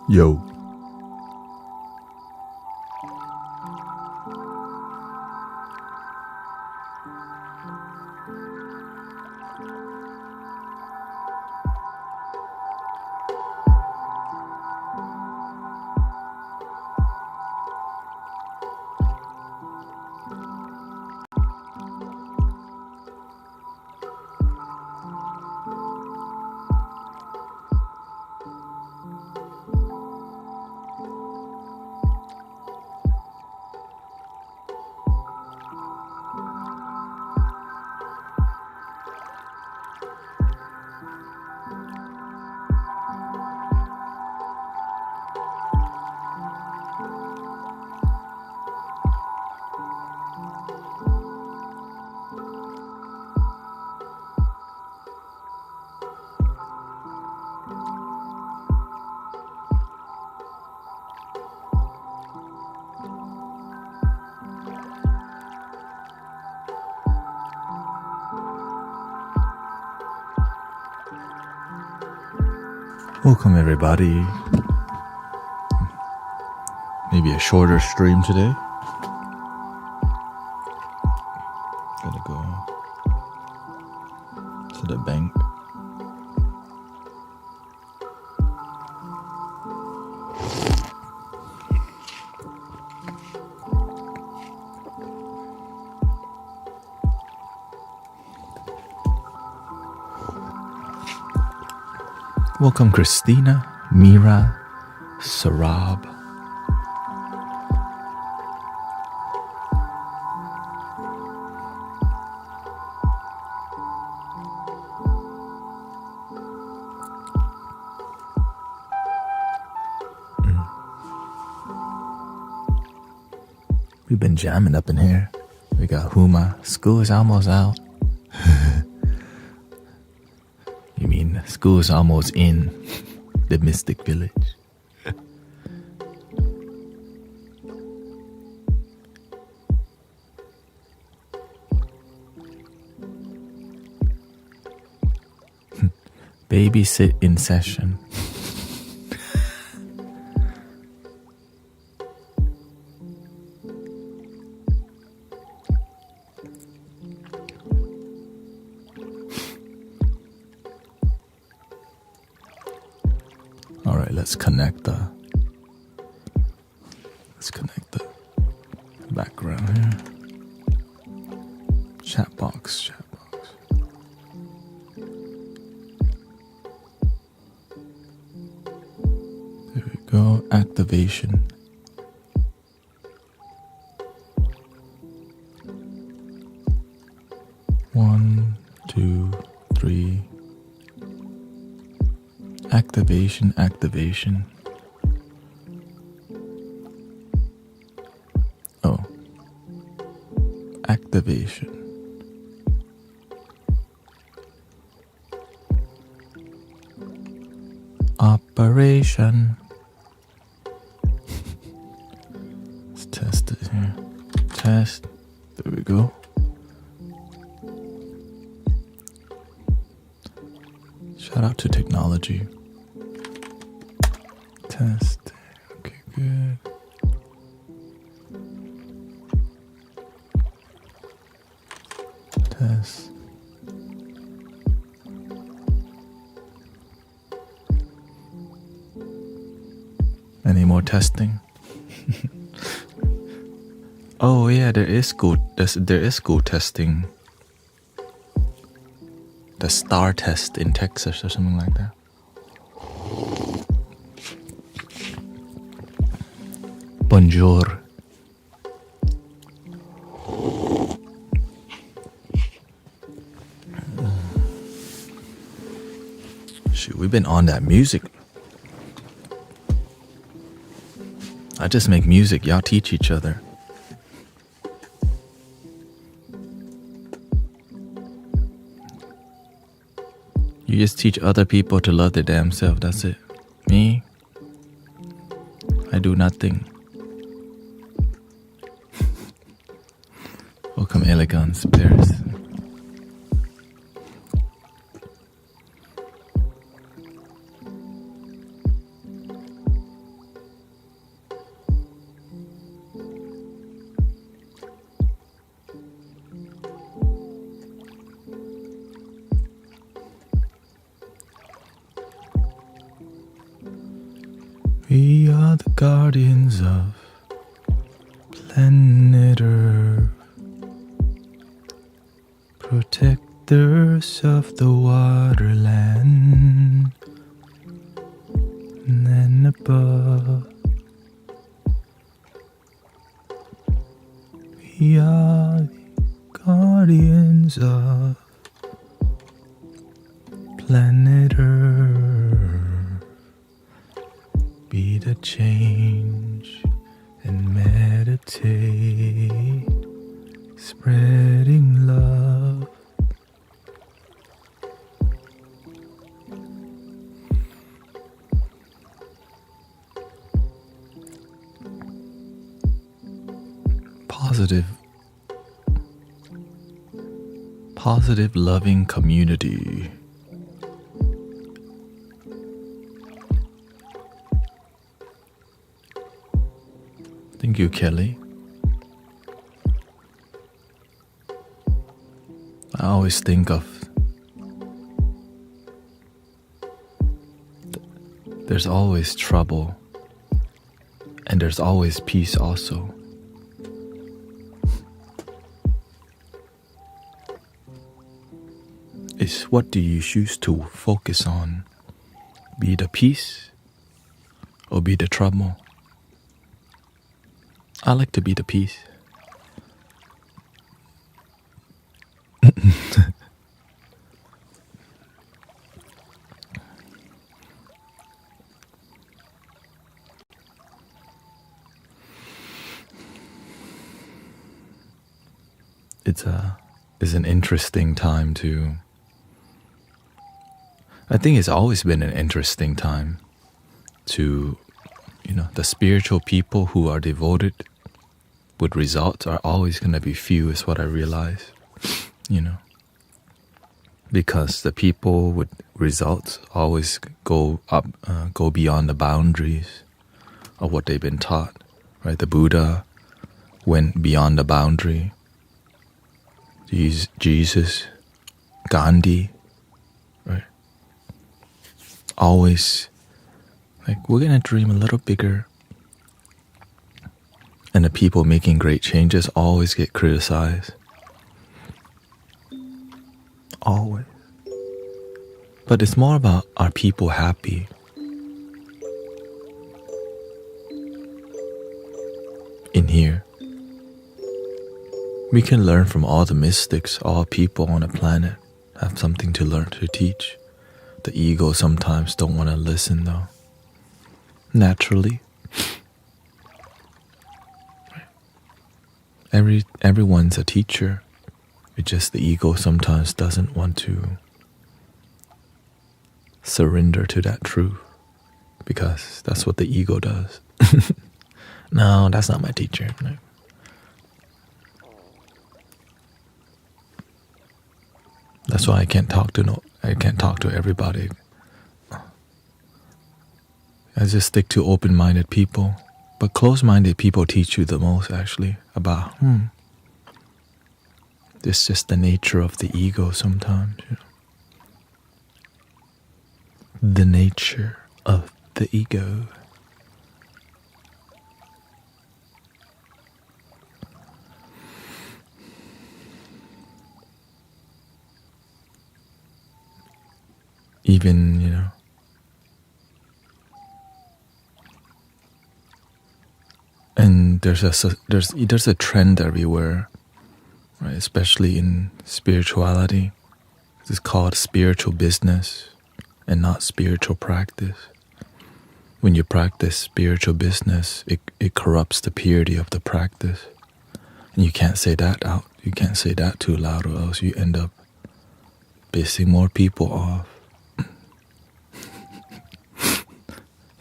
Yo. Welcome everybody. Maybe a shorter stream today. Gotta go to the bank. Welcome Christina, Mira, Sarab. We've been jamming up in here. We got Huma. School is almost out. You mean school is almost in the Mystic Village? Babysit in session. All right, let's connect the background here. Chat box. There we go. Activation. One, two, three. Activation. Oh. Activation. Operation. Let's test it here. Test. There we go. Shout out to technology. Test. Okay, good. Test. Any more testing? Oh yeah, there is school testing. The STAR test in Texas or something like that. Bonjour. Shoot, we've been on that music. I just make music, y'all teach each other. You just teach other people to love their damn self, that's it. Me, I do nothing. Welcome Elegance, Paris. are the guardians of planet Earth, protectors of the waterland and above. We are the guardians of planet Earth. Be the change and meditate, spreading love. Positive, loving community. Thank you, Kelly. I always think of there's always trouble and there's always peace also. It's what do you choose to focus on? Be the peace or be the trouble? I like to be the peace. It's an interesting time to. I think it's always been an interesting time to, the spiritual people who are devoted with results are always going to be few, is what I realize, because the people with results always go beyond the boundaries of what they've been taught, right? The Buddha went beyond the boundary. Jesus, Gandhi, right? Always, we're going to dream a little bigger. And the people making great changes always get criticized. Always. But it's more about, are people happy? In here. We can learn from all the mystics. All people on the planet have something to learn, to teach. The ego sometimes don't want to listen though. Naturally. Everyone's a teacher. It's just the ego sometimes doesn't want to surrender to that truth, because that's what the ego does. No, that's not my teacher. No. That's why I can't talk to everybody. I just stick to open-minded people. But closed-minded people teach you the most, actually, about, it's just the nature of the ego sometimes. The nature of the ego. Even, and there's a trend everywhere, right? Especially in spirituality. It's called spiritual business and not spiritual practice. When you practice spiritual business, it corrupts the purity of the practice. And you can't say that out. You can't say that too loud, or else you end up pissing more people off.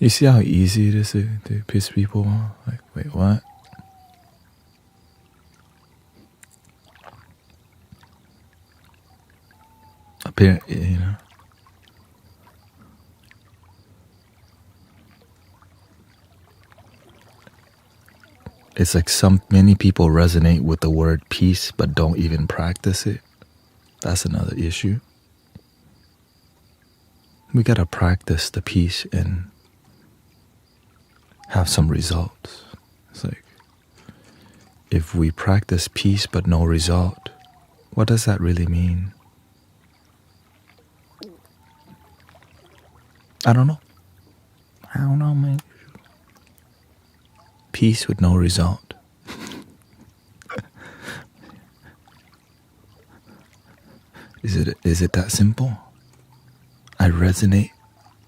You see how easy it is to piss people off? Wait, what? Apparently, it's like many people resonate with the word peace but don't even practice it. That's another issue. We gotta practice the peace, and have some results. It's like, if we practice peace but no result, what does that really mean? I don't know, man. Peace with no result. Is it that simple? I resonate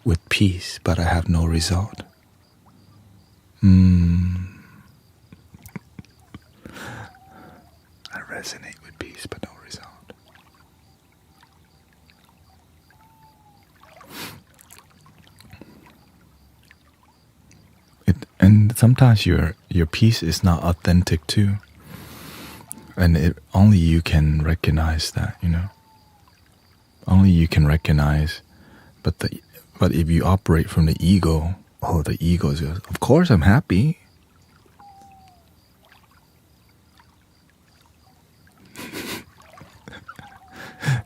with peace, but I have no result. I resonate with peace, but no result. And sometimes your peace is not authentic too, and only you can recognize that. Only you can recognize. But if you operate from the ego, the ego is just, of course I'm happy.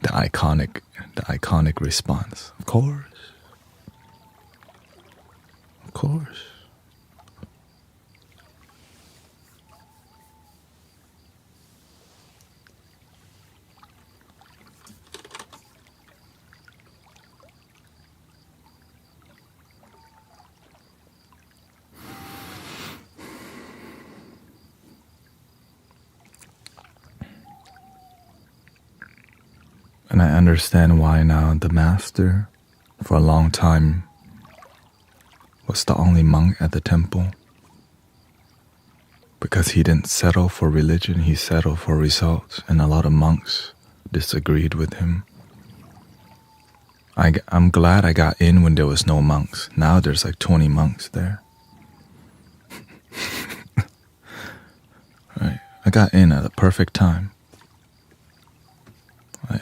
the iconic response. Of course. And I understand why now the master, for a long time, was the only monk at the temple. Because he didn't settle for religion, he settled for results, and a lot of monks disagreed with him. I'm glad I got in when there was no monks. Now there's like 20 monks there. Right? I got in at the perfect time.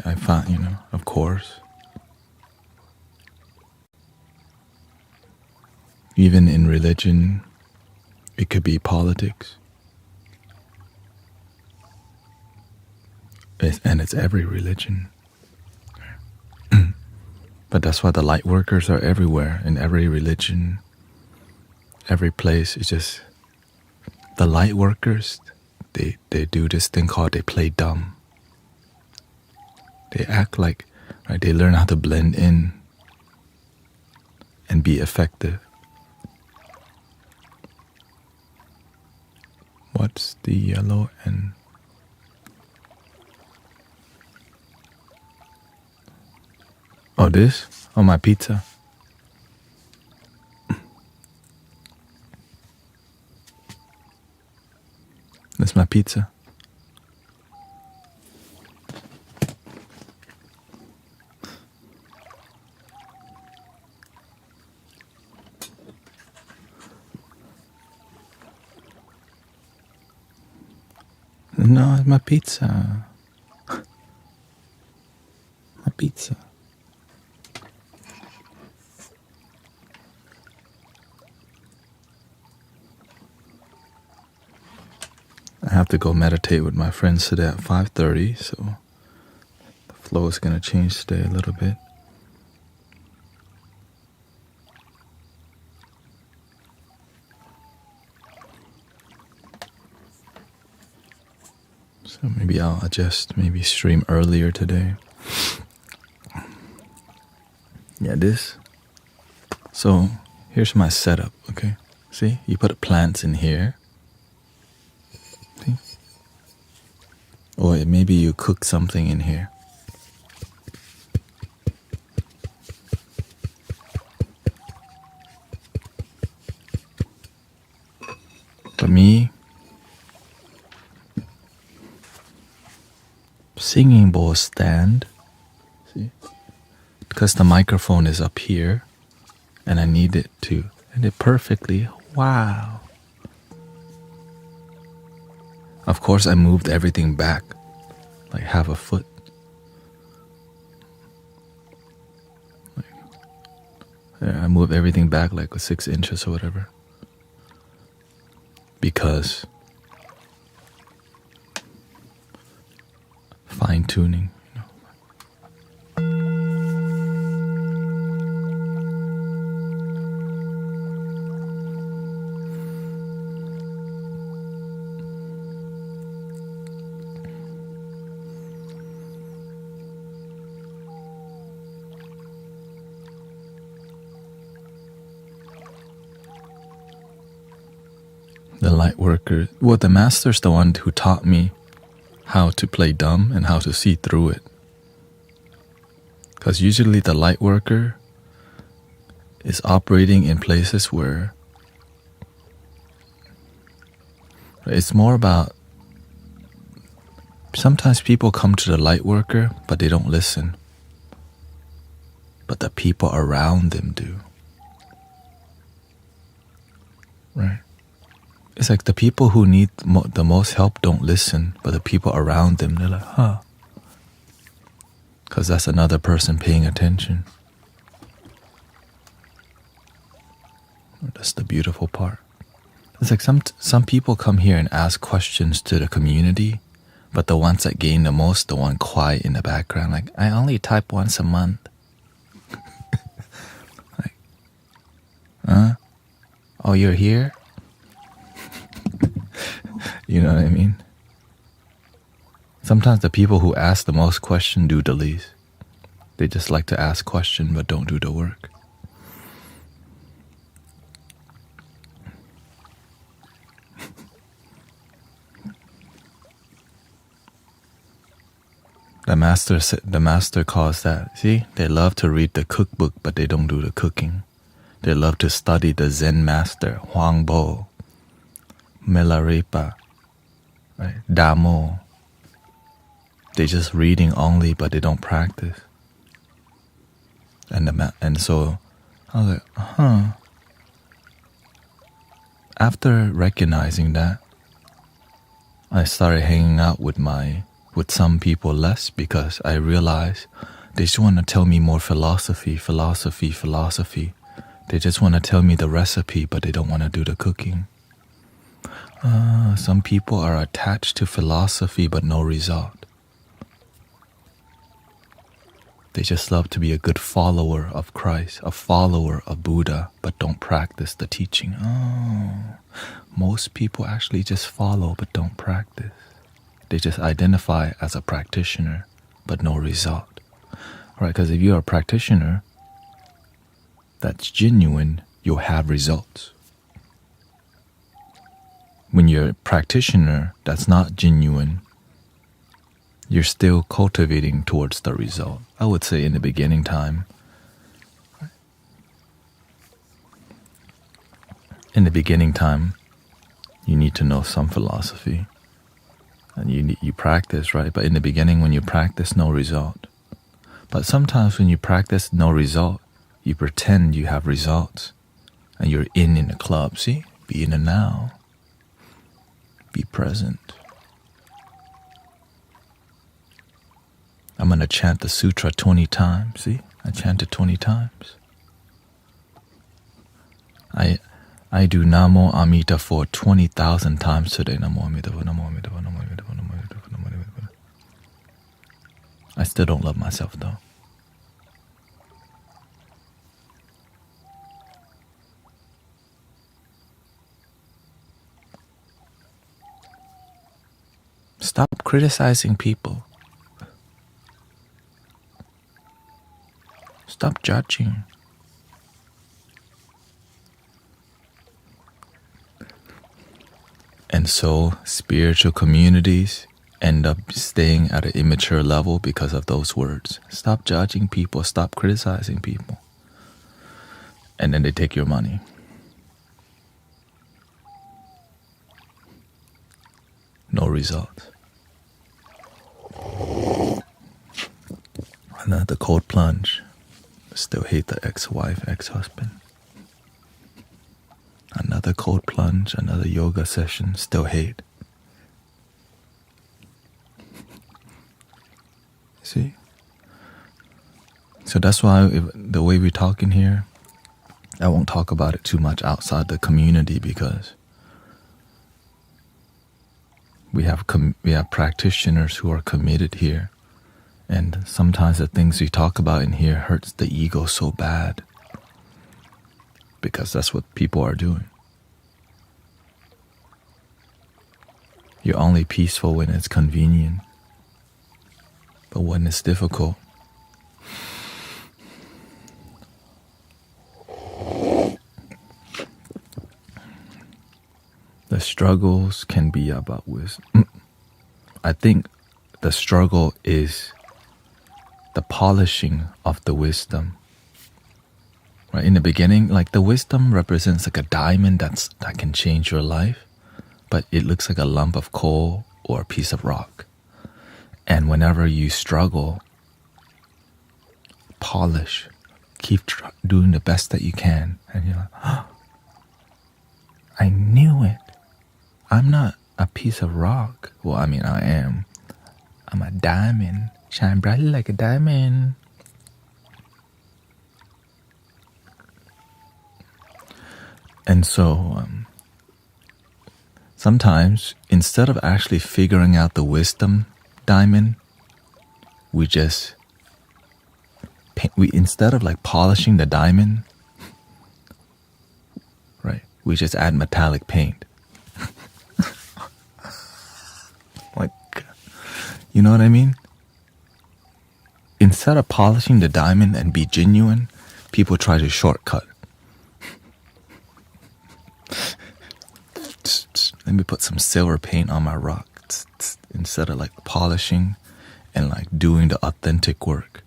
I found, of course. Even in religion, it could be politics. And it's every religion. But that's why the light workers are everywhere, in every religion, every place. It's just the light workers, they do this thing called they play dumb. They act like, right, they learn how to blend in and be effective. What's the yellow and... Oh, this? Oh, my pizza. That's my pizza. No, it's my pizza. My pizza. I have to go meditate with my friends today at 5:30, so the flow is going to change today a little bit. So maybe I'll adjust, maybe stream earlier today. Yeah, this. So here's my setup, okay? See, you put plants in here. See? Or maybe you cook something in here. For me, singing bowl stand, see, because the microphone is up here and I need it to, and it perfectly, wow. Of course I moved everything back, like half a foot. I moved everything back like 6 inches or whatever. Because fine tuning, The light worker, well, the master's the one who taught me how to play dumb and how to see through it. Because usually the light worker is operating in places where it's more about, sometimes people come to the light worker, but they don't listen. But the people around them do. Right? It's like the people who need the most help don't listen, but the people around them, they're like, huh. Because that's another person paying attention. That's the beautiful part. It's like some people come here and ask questions to the community, but the ones that gain the most, the one quiet in the background, like, I only type once a month. Like, huh? Oh, you're here? You know what I mean? Sometimes the people who ask the most question do the least. They just like to ask questions but don't do the work. The master calls that, see, they love to read the cookbook but they don't do the cooking. They love to study the Zen master, Huangbo, Milarepa, right? Damo. They just reading only, but they don't practice. And so I was like, huh. After recognizing that, I started hanging out with some people less, because I realized they just want to tell me more philosophy. They just want to tell me the recipe, but they don't want to do the cooking. Some people are attached to philosophy but no result. They just love to be a good follower of Christ, a follower of Buddha, but don't practice the teaching. Most people actually just follow but don't practice. They just identify as a practitioner, but no result. Right? Because if you're a practitioner that's genuine, you'll have results. When you're a practitioner that's not genuine, you're still cultivating towards the result. I would say in the beginning time, you need to know some philosophy. And you practice, right? But in the beginning, when you practice, no result. But sometimes when you practice no result, you pretend you have results. And you're in the club, see? Be in the now. Be present. I'm going to chant the sutra 20 times, see? I chant it 20 times. I do Namo Amida for 20,000 times today. Namo Amida, Namo Amida, Namo Amida, Namo Amida, Namo Amida. I still don't love myself though. Stop criticizing people. Stop judging. And so spiritual communities end up staying at an immature level because of those words. Stop judging people, stop criticizing people. And then they take your money. No results. Another cold plunge. Still hate the ex-wife, ex-husband. Another cold plunge, another yoga session, still hate. See? So that's why the way we're talking here, I won't talk about it too much outside the community, because we have practitioners who are committed here. And sometimes the things we talk about in here hurts the ego so bad, because that's what people are doing. You're only peaceful when it's convenient. But when it's difficult, The struggles can be about wisdom. I think the struggle is the polishing of the wisdom. Right? In the beginning, like the wisdom represents like a diamond that can change your life, but it looks like a lump of coal or a piece of rock. And whenever you struggle, polish, keep doing the best that you can. And you're like, oh, I knew it. I'm not a piece of rock. Well, I mean, I am. I'm a diamond. Shine brightly like a diamond. And so, sometimes, instead of actually figuring out the wisdom diamond, we instead of like polishing the diamond, right, we just add metallic paint. Like, you know what I mean? Instead of polishing the diamond and be genuine, people try to shortcut. Let me put some silver paint on my rock instead of like polishing and like doing the authentic work.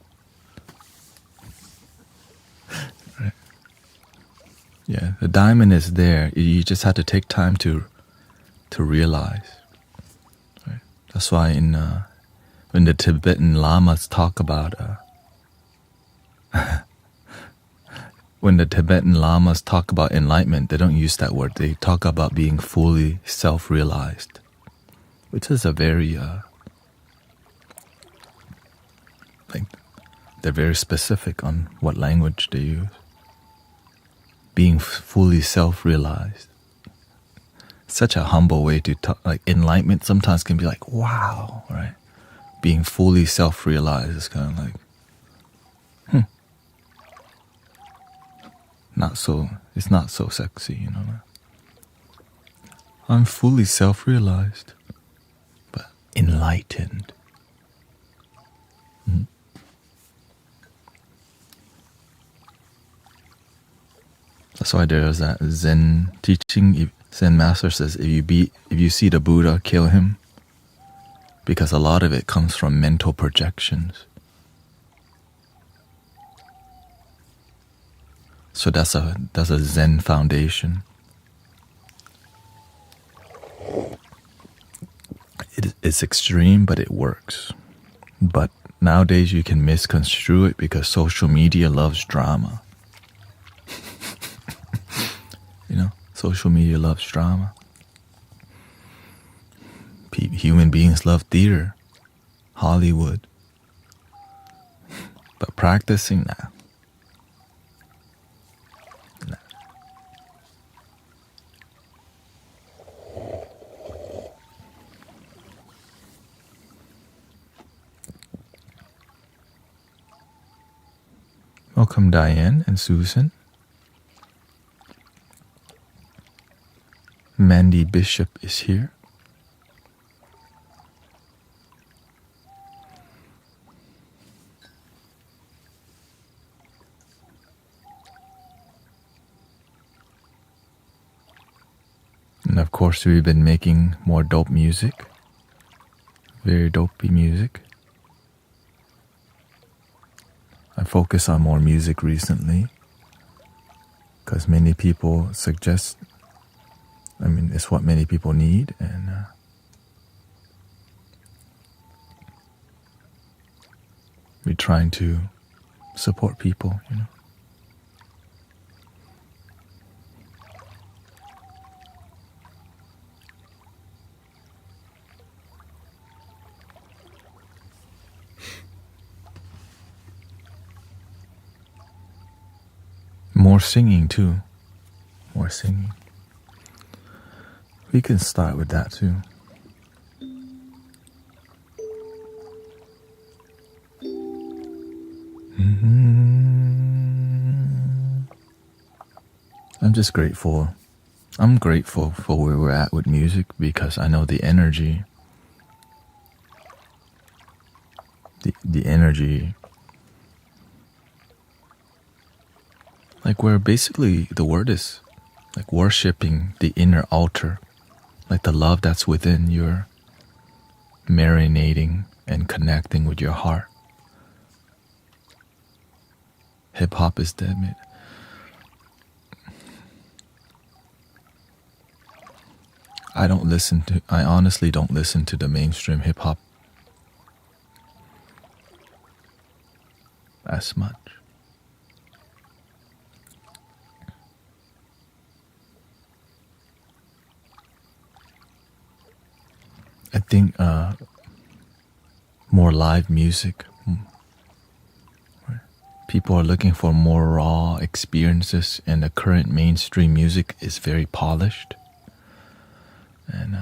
Right? Yeah, the diamond is there. You just have to take time to realize. Right? That's why when the Tibetan lamas talk about when the Tibetan lamas talk about enlightenment, they don't use that word. They talk about being fully self-realized, which is a very like they're very specific on what language they use. Being fully self-realized. Such a humble way to talk. Like enlightenment sometimes can be like, wow, right? Being fully self-realized is kind of like, it's not so sexy, you know. I'm fully self-realized, but enlightened. That's why there's that Zen teaching. Zen master says, if you see the Buddha, kill him, because a lot of it comes from mental projections. So that's a Zen foundation. It's extreme, but it works. But nowadays you can misconstrue it because social media loves drama. You know, social media loves drama. Human beings love theater, Hollywood. But practicing that. Welcome Diane and Susan. Mandy Bishop is here. And of course we've been making more dope music. Very dopey music. I focus on more music recently because many people suggest, it's what many people need, and we're trying to support people, you know. More singing too. More singing. We can start with that too. I'm just grateful. I'm grateful for where we're at with music because I know the energy. The energy. Like we're basically, the word is like worshipping the inner altar Like the love that's within, you're marinating and connecting with your heart. Hip hop is dead, man. I honestly don't listen to the mainstream hip hop as much. I think more live music. People are looking for more raw experiences, and the current mainstream music is very polished. And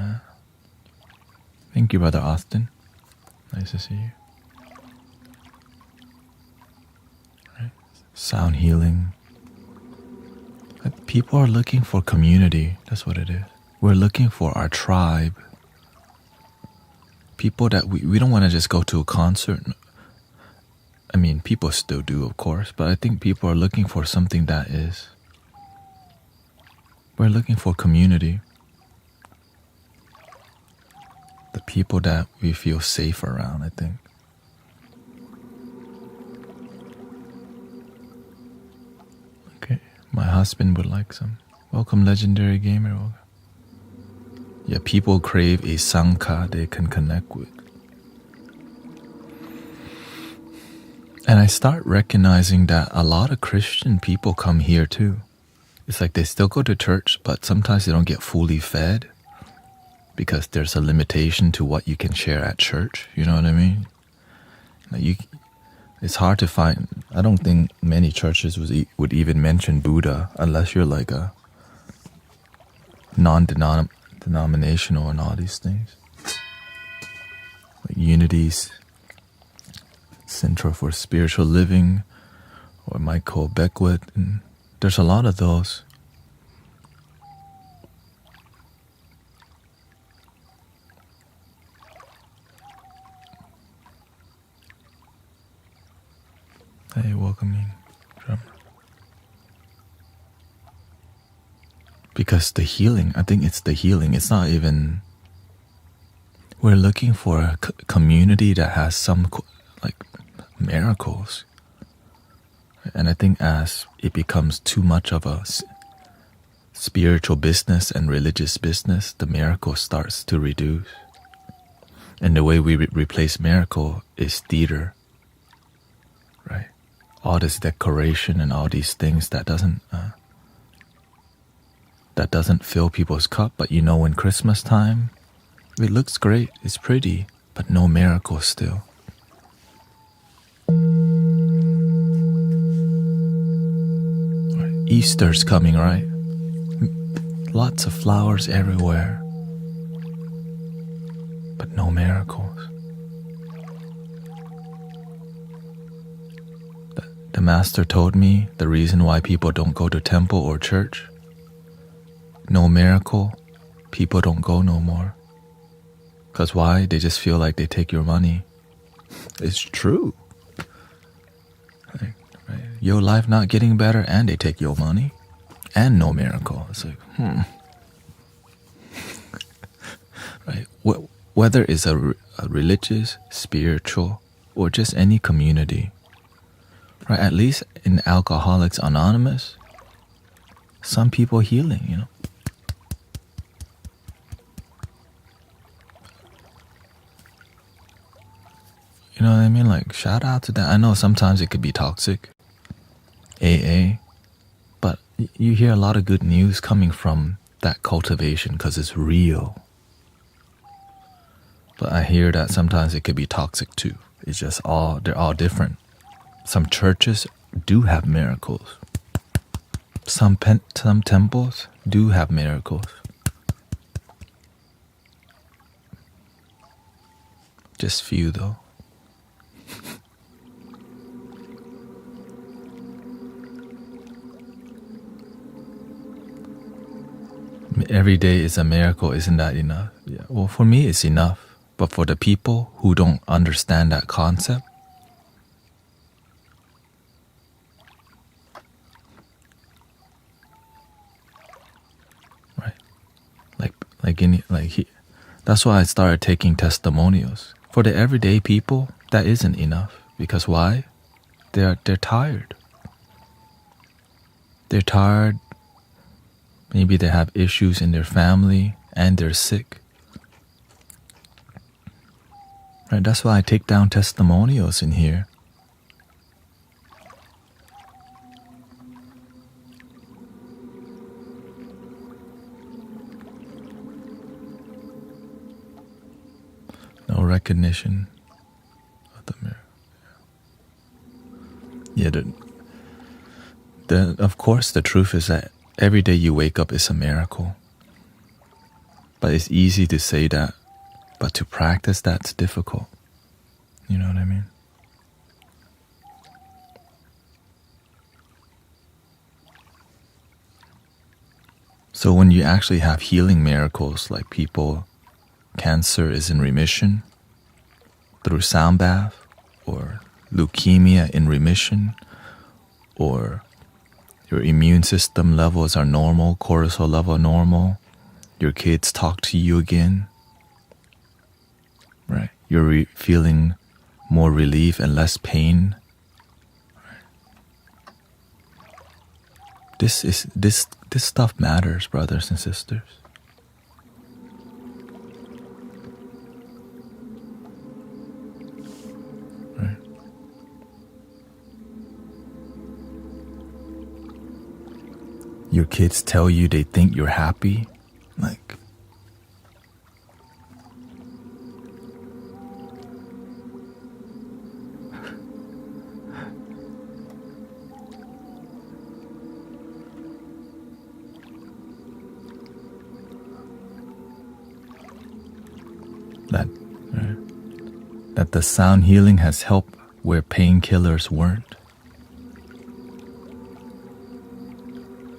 thank you, Brother Austin. Nice to see you. Right. Sound healing. People are looking for community. That's what it is. We're looking for our tribe. People that we don't want to just go to a concert. I mean, people still do, of course, but I think people are looking for something that is. We're looking for community. The people that we feel safe around, I think. Okay, my husband would like some. Welcome, Legendary Gamer. Yeah, people crave a sangha they can connect with. And I start recognizing that a lot of Christian people come here too. It's like they still go to church, but sometimes they don't get fully fed because there's a limitation to what you can share at church. You know what I mean? Like it's hard to find. I don't think many churches would even mention Buddha unless you're like a non-denominational and all these things. Like Unity's Center for Spiritual Living, or Michael Beckwith, and there's a lot of those. Hey, welcoming Dharma. Because the healing, I think it's the healing. It's not even. We're looking for a community that has some like miracles. And I think as it becomes too much of a spiritual business and religious business, the miracle starts to reduce. And the way we replace miracle is theater, right? All this decoration and all these things that doesn't fill people's cup. But you know, in Christmas time, it looks great, it's pretty, but no miracle still. Easter's coming, right? Lots of flowers everywhere, but no miracles. The master told me the reason why people don't go to temple or church, no miracle, people don't go no more. Because why? They just feel like they take your money. It's true. Right? Your life not getting better and they take your money and no miracle. It's like, right? Whether it's a religious, spiritual, or just any community, right? At least in Alcoholics Anonymous, some people healing, you know. You know what I mean? Like, shout out to that. I know sometimes it could be toxic, AA, but you hear a lot of good news coming from that cultivation because it's real. But I hear that sometimes it could be toxic too. It's just they're all different. Some churches do have miracles. Some temples do have miracles. Just few though. Every day is a miracle, isn't that enough? Yeah. Well, for me, it's enough. But for the people who don't understand that concept, right? Like That's why I started taking testimonials. For the everyday people, that isn't enough. Because why? They're tired. They're tired. Maybe they have issues in their family and they're sick. Right? That's why I take down testimonials in here. No recognition of the miracle. Yeah, of course, the truth is that every day you wake up is a miracle. But it's easy to say that, but to practice that's difficult. You know what I mean? So when you actually have healing miracles, like cancer is in remission through sound bath, or leukemia in remission, or your immune system levels are normal, cortisol level normal, your kids talk to you again, right? You're feeling more relief and less pain. Right? This stuff matters, brothers and sisters. Right? Your kids tell you they think you're happy, like that the sound healing has helped where painkillers weren't.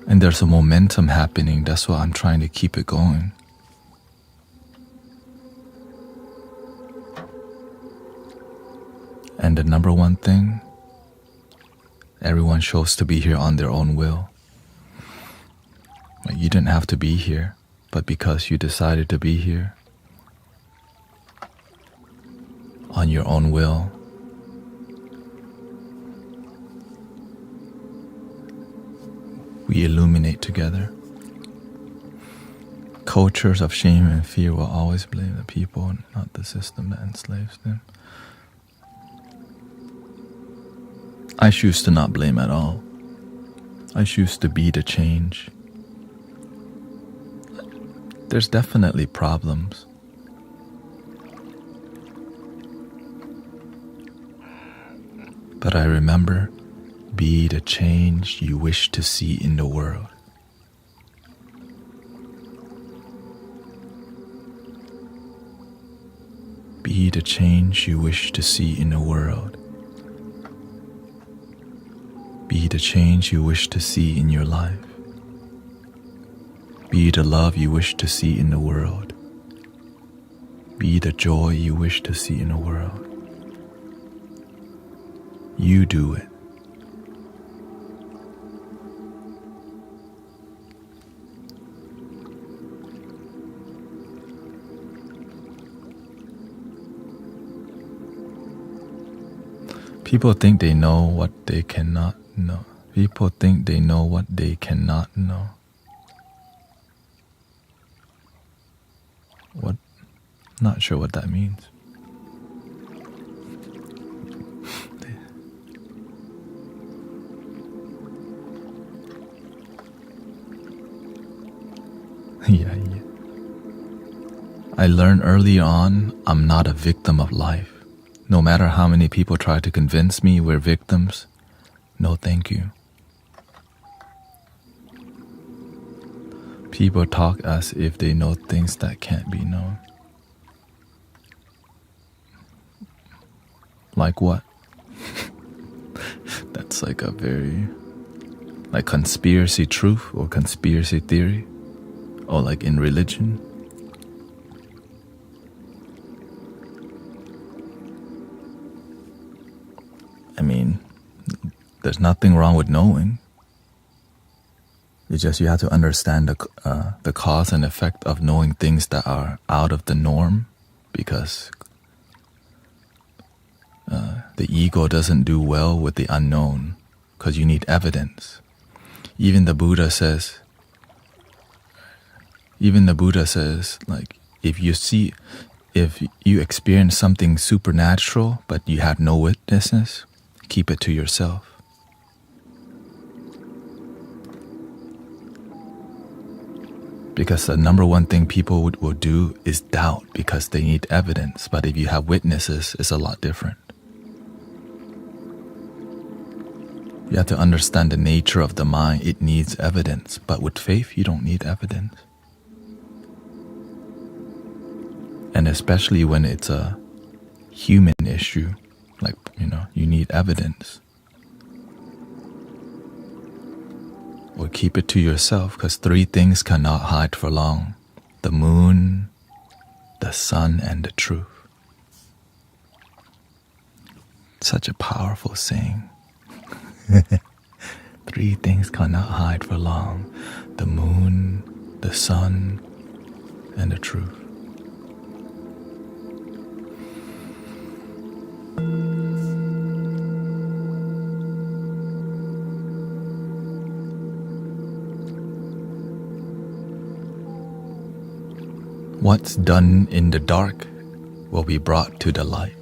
And there's a momentum happening, that's why I'm trying to keep it going. And the number one thing, everyone chose to be here on their own will. Like, you didn't have to be here, but because you decided to be here, on your own will, we illuminate together. Cultures of shame and fear will always blame the people, not the system that enslaves them. I choose to not blame at all. I choose to be the change. There's definitely problems. But I remember, be the change you wish to see in the world. Be the change you wish to see in the world. Be the change you wish to see in your life. Be the love you wish to see in the world. Be the joy you wish to see in the world. You do it. People think they know what they cannot know. People think they know what they cannot know. What? Not sure what that means. Yeah. I learned early on I'm not a victim of life. No matter how many people try to convince me we're victims, no thank you. People talk as if they know things that can't be known. Like what? That's like a very, like conspiracy truth or conspiracy theory, or like in religion. I mean, there's nothing wrong with knowing. It's just you have to understand the cause and effect of knowing things that are out of the norm, because the ego doesn't do well with the unknown, because you need evidence. Even the Buddha says, like, if you experience something supernatural but you have no witnesses, keep it to yourself. Because the number one thing people will do is doubt, because they need evidence. But if you have witnesses, it's a lot different. You have to understand the nature of the mind. It needs evidence. But with faith, you don't need evidence. And especially when it's a human issue, like, you need evidence. Or keep it to yourself, because 3 things cannot hide for long: the moon, the sun, and the truth. Such a powerful saying. 3 things cannot hide for long: the moon, the sun, and the truth. What's done in the dark will be brought to the light.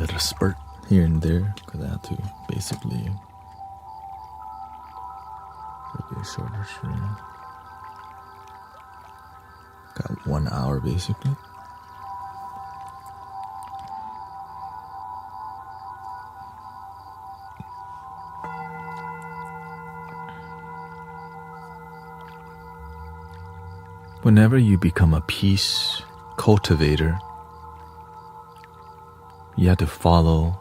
let it spurt here and there because I have to basically take a shorter stream. Got 1 hour basically. Whenever you become a peace cultivator, you have to follow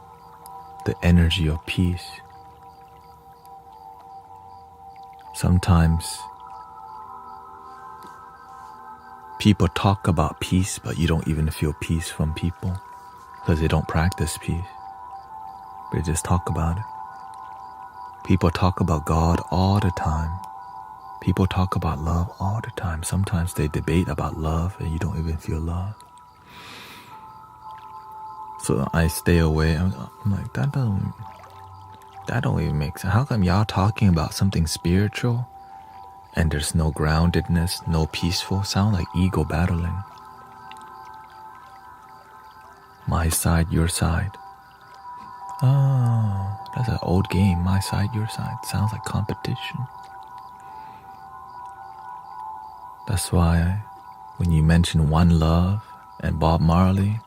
the energy of peace. Sometimes people talk about peace, but you don't even feel peace from people because they don't practice peace. They just talk about it. People talk about God all the time. People talk about love all the time. Sometimes they debate about love and you don't even feel love. So I stay away. I'm like, that don't even make sense. How come y'all talking about something spiritual and there's no groundedness, no peaceful? Sound like ego battling. My side, your side. Oh, that's an old game. My side, your side. Sounds like competition. That's why when you mention One Love and Bob Marley,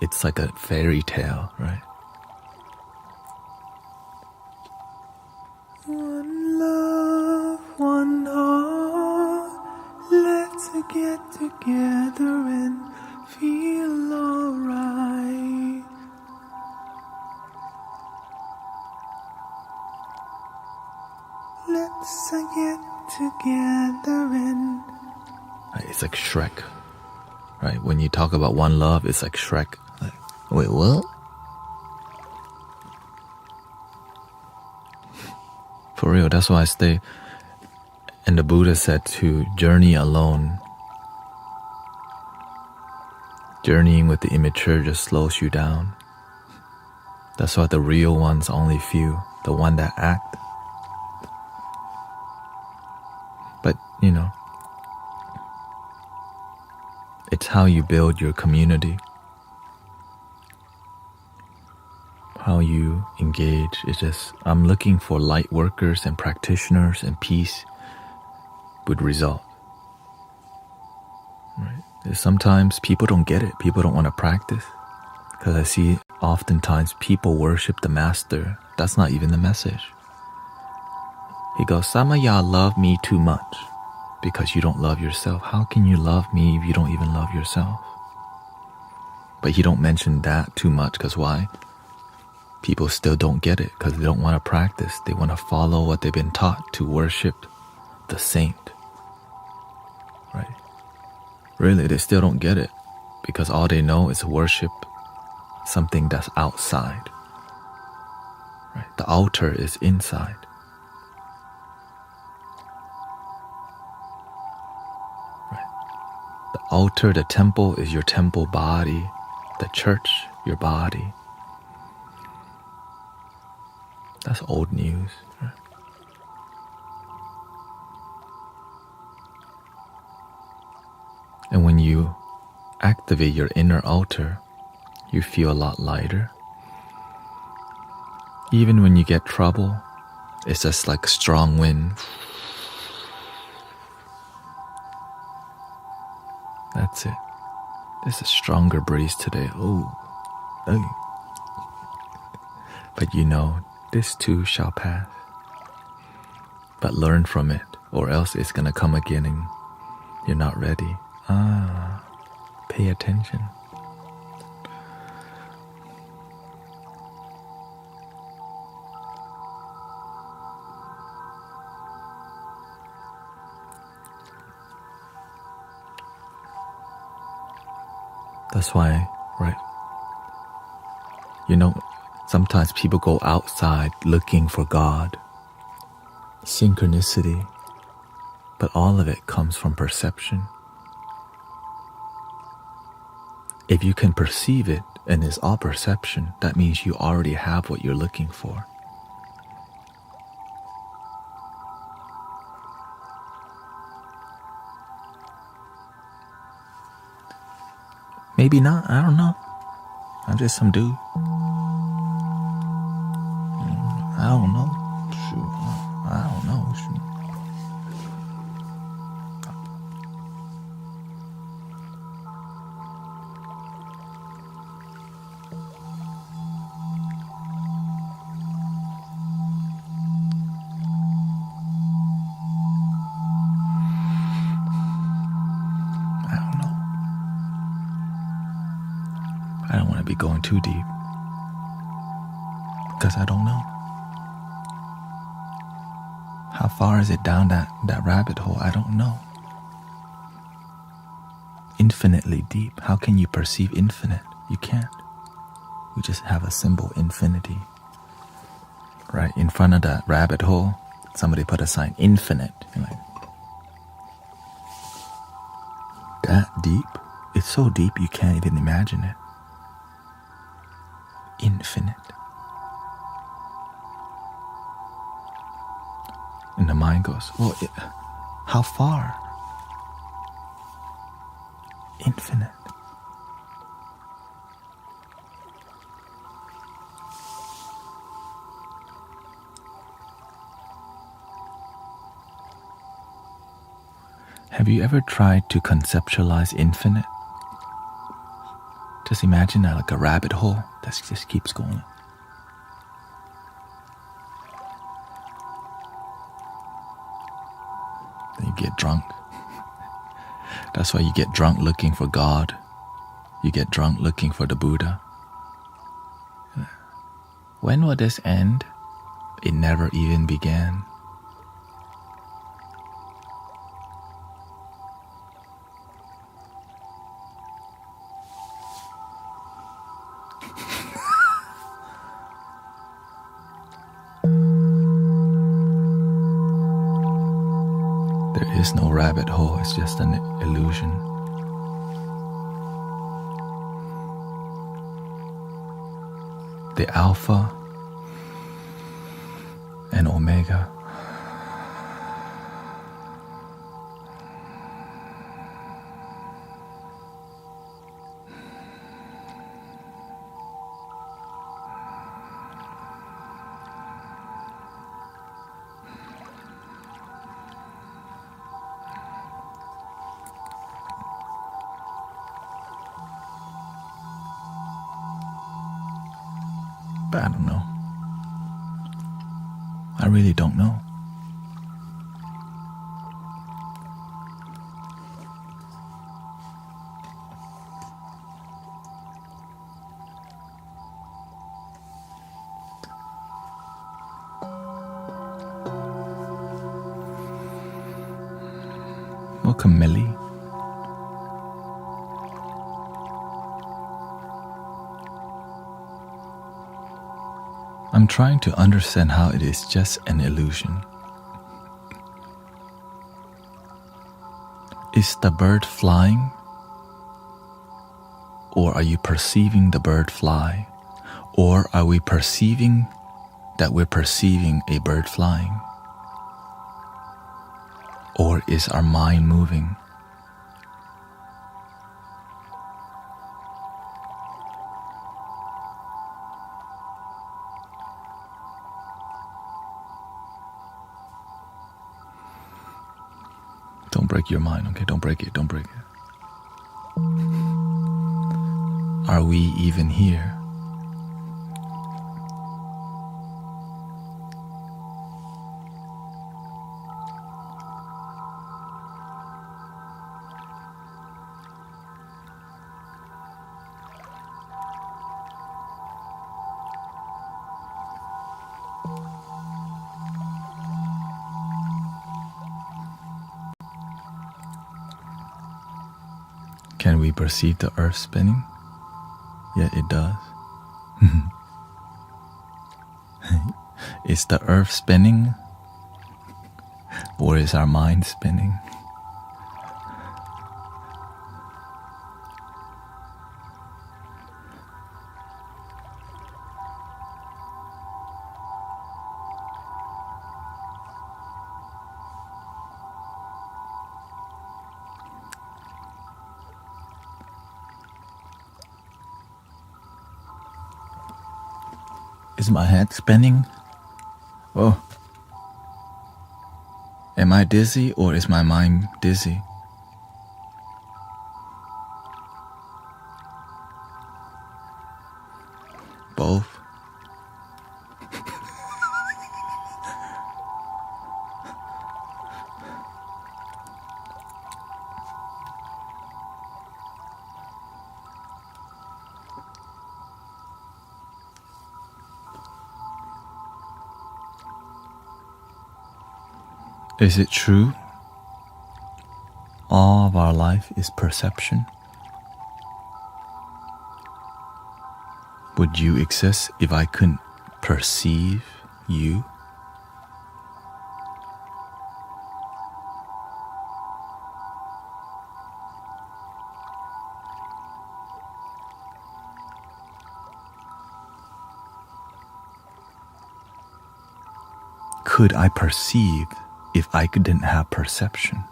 it's like a fairy tale, right? One love, one heart, let's get together and feel alright. Let's get together and... It's like Shrek, right? When you talk about one love, it's like Shrek. Like, wait, what? For real, that's why I stay. And the Buddha said to journey alone. Journeying with the immature just slows you down. That's why the real ones only few, the one that act. But, you know, it's how you build your community. How you engage. It's just, I'm looking for light workers and practitioners, and peace would result. Right? Sometimes people don't get it. People don't want to practice. Because I see oftentimes people worship the master. That's not even the message. He goes, some of y'all love me too much because you don't love yourself. How can you love me if you don't even love yourself? But he don't mention that too much because why? People still don't get it because they don't want to practice. They want to follow what they've been taught to worship the saint. Right? Really, they still don't get it because all they know is worship something that's outside. Right? The altar is inside. Right? The altar, the temple is your temple body. The church, your body. That's old news. Right? And when you activate your inner altar, you feel a lot lighter. Even when you get trouble, it's just like strong wind. That's it. There's a stronger breeze today. Oh. But you know, this too shall pass. But learn from it, or else it's gonna come again and you're not ready. Pay attention. That's why, right? You know, sometimes people go outside looking for God, synchronicity, but all of it comes from perception. If you can perceive it and it's all perception, that means you already have what you're looking for. Maybe not. I don't know. I'm just some dude. I don't know. Shoot. I don't know. Shoot. I don't know. I don't want to be going too deep because I don't know. How far is it down that rabbit hole? I don't know. Infinitely deep. How can you perceive infinite? You can't. We just have a symbol, infinity. Right in front of that rabbit hole, somebody put a sign, infinite. You're like, that deep? It's so deep you can't even imagine it. Infinite. And the mind goes, well, how far? Infinite. Have you ever tried to conceptualize infinite? Just imagine that like a rabbit hole that just keeps going. Then you get drunk. That's why you get drunk looking for God. You get drunk looking for the Buddha. When will this end? It never even began. There is no rabbit hole, it's just an illusion. The Alpha and Omega. But I don't know. I really don't know. Welcome, Millie. I'm trying to understand how it is just an illusion. Is the bird flying? Or are you perceiving the bird fly? Or are we perceiving that we're perceiving a bird flying? Or is our mind moving? Don't break your mind, okay? Don't break it, don't break it. Are we even here? Can we perceive the earth spinning? Yeah, it does. Is the earth spinning? Or is our mind spinning? Is my head spinning? Oh. Am I dizzy or is my mind dizzy? Both. Is it true? All of our life is perception. Would you exist if I couldn't perceive you? Could I perceive if I didn't have perception?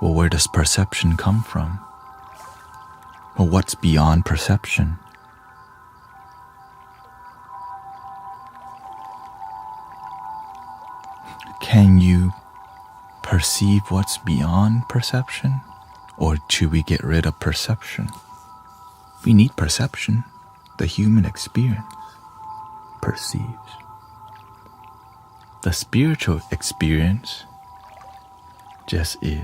Well, where does perception come from? Well, what's beyond perception? Can you perceive what's beyond perception? Or should we get rid of perception? We need perception. The human experience perceives. The spiritual experience just is.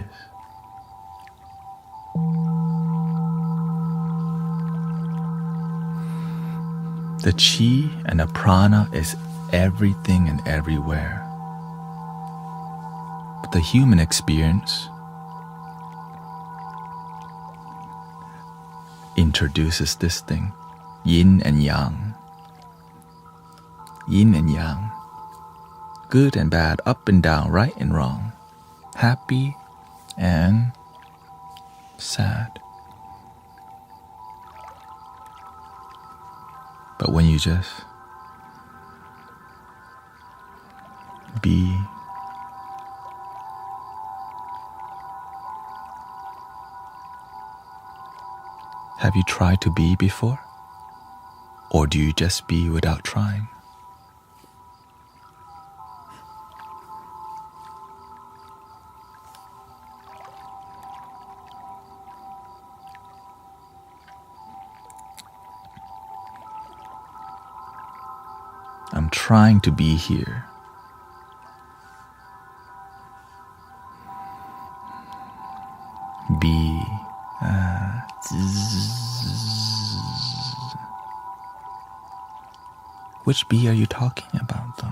The chi and the prana is everything and everywhere. But the human experience introduces this thing, yin and yang. Yin and yang. Good and bad, up and down, right and wrong. Happy and sad. But when you just be, have you tried to be before? Or do you just be without trying? I'm trying to be here. Be. Which bee are you talking about, though?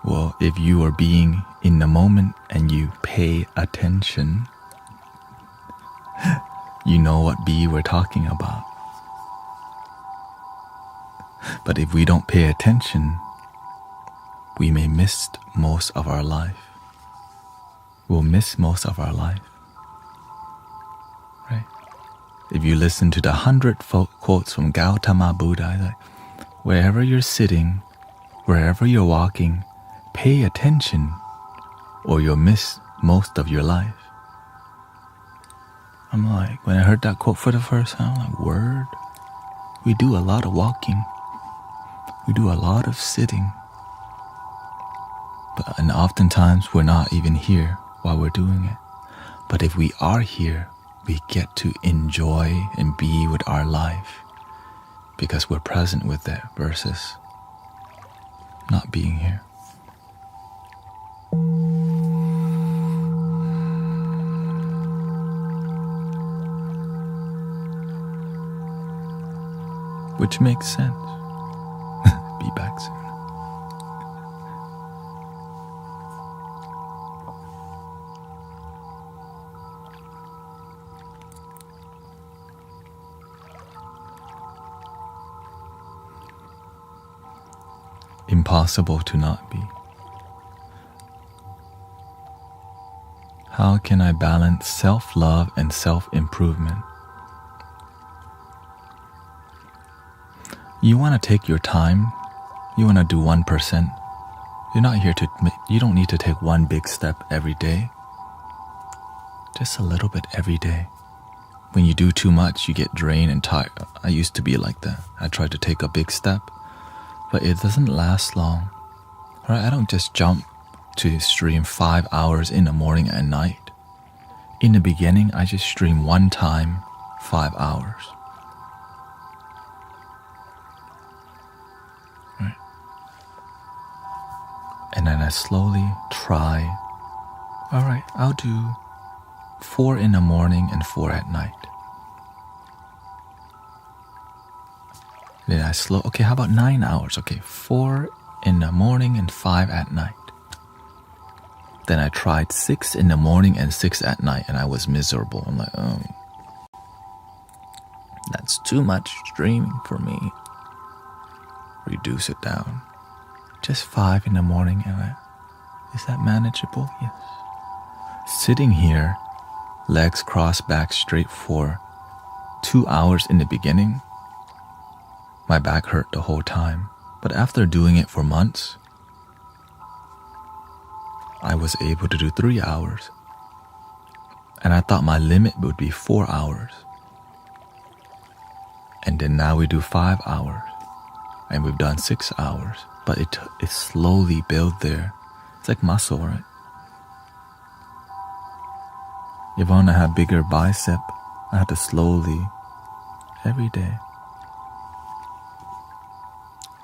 Well, if you are being in the moment and you pay attention, you know what bee we're talking about. But if we don't pay attention, we may miss most of our life. We'll miss most of our life. Right? If you listen to the 100 quotes from Gautama Buddha, like, wherever you're sitting, wherever you're walking, pay attention or you'll miss most of your life. I'm like, when I heard that quote for the first time, I'm like, word? We do a lot of walking. We do a lot of sitting. And oftentimes we're not even here while we're doing it. But if we are here, we get to enjoy and be with our life because we're present with it versus not being here. Which makes sense. Be back soon. Impossible to not be. How can I balance self-love and self-improvement? You want to take your time. You want to do 1%. You don't need to take one big step every day. Just a little bit every day. When you do too much, you get drained and tired. I used to be like that. I tried to take a big step, but it doesn't last long. Right? I don't just jump to stream 5 hours in the morning and night. In the beginning, I just stream one time, 5 hours. Right? And then I slowly try. All right, I'll do 4 in the morning and 4 at night. Then okay, how about 9 hours? Okay, 4 in the morning and 5 at night. Then I tried 6 in the morning and 6 at night, and I was miserable. I'm like, oh, that's too much streaming for me. Reduce it down. Just 5 in the morning, and is that manageable? Yes. Sitting here, legs crossed, back straight for 2 hours in the beginning, my back hurt the whole time. But after doing it for months, I was able to do 3 hours. And I thought my limit would be 4 hours. And then now we do 5 hours. And we've done 6 hours. But it slowly built there. It's like muscle, right? If I want to have bigger bicep, I have to slowly, every day.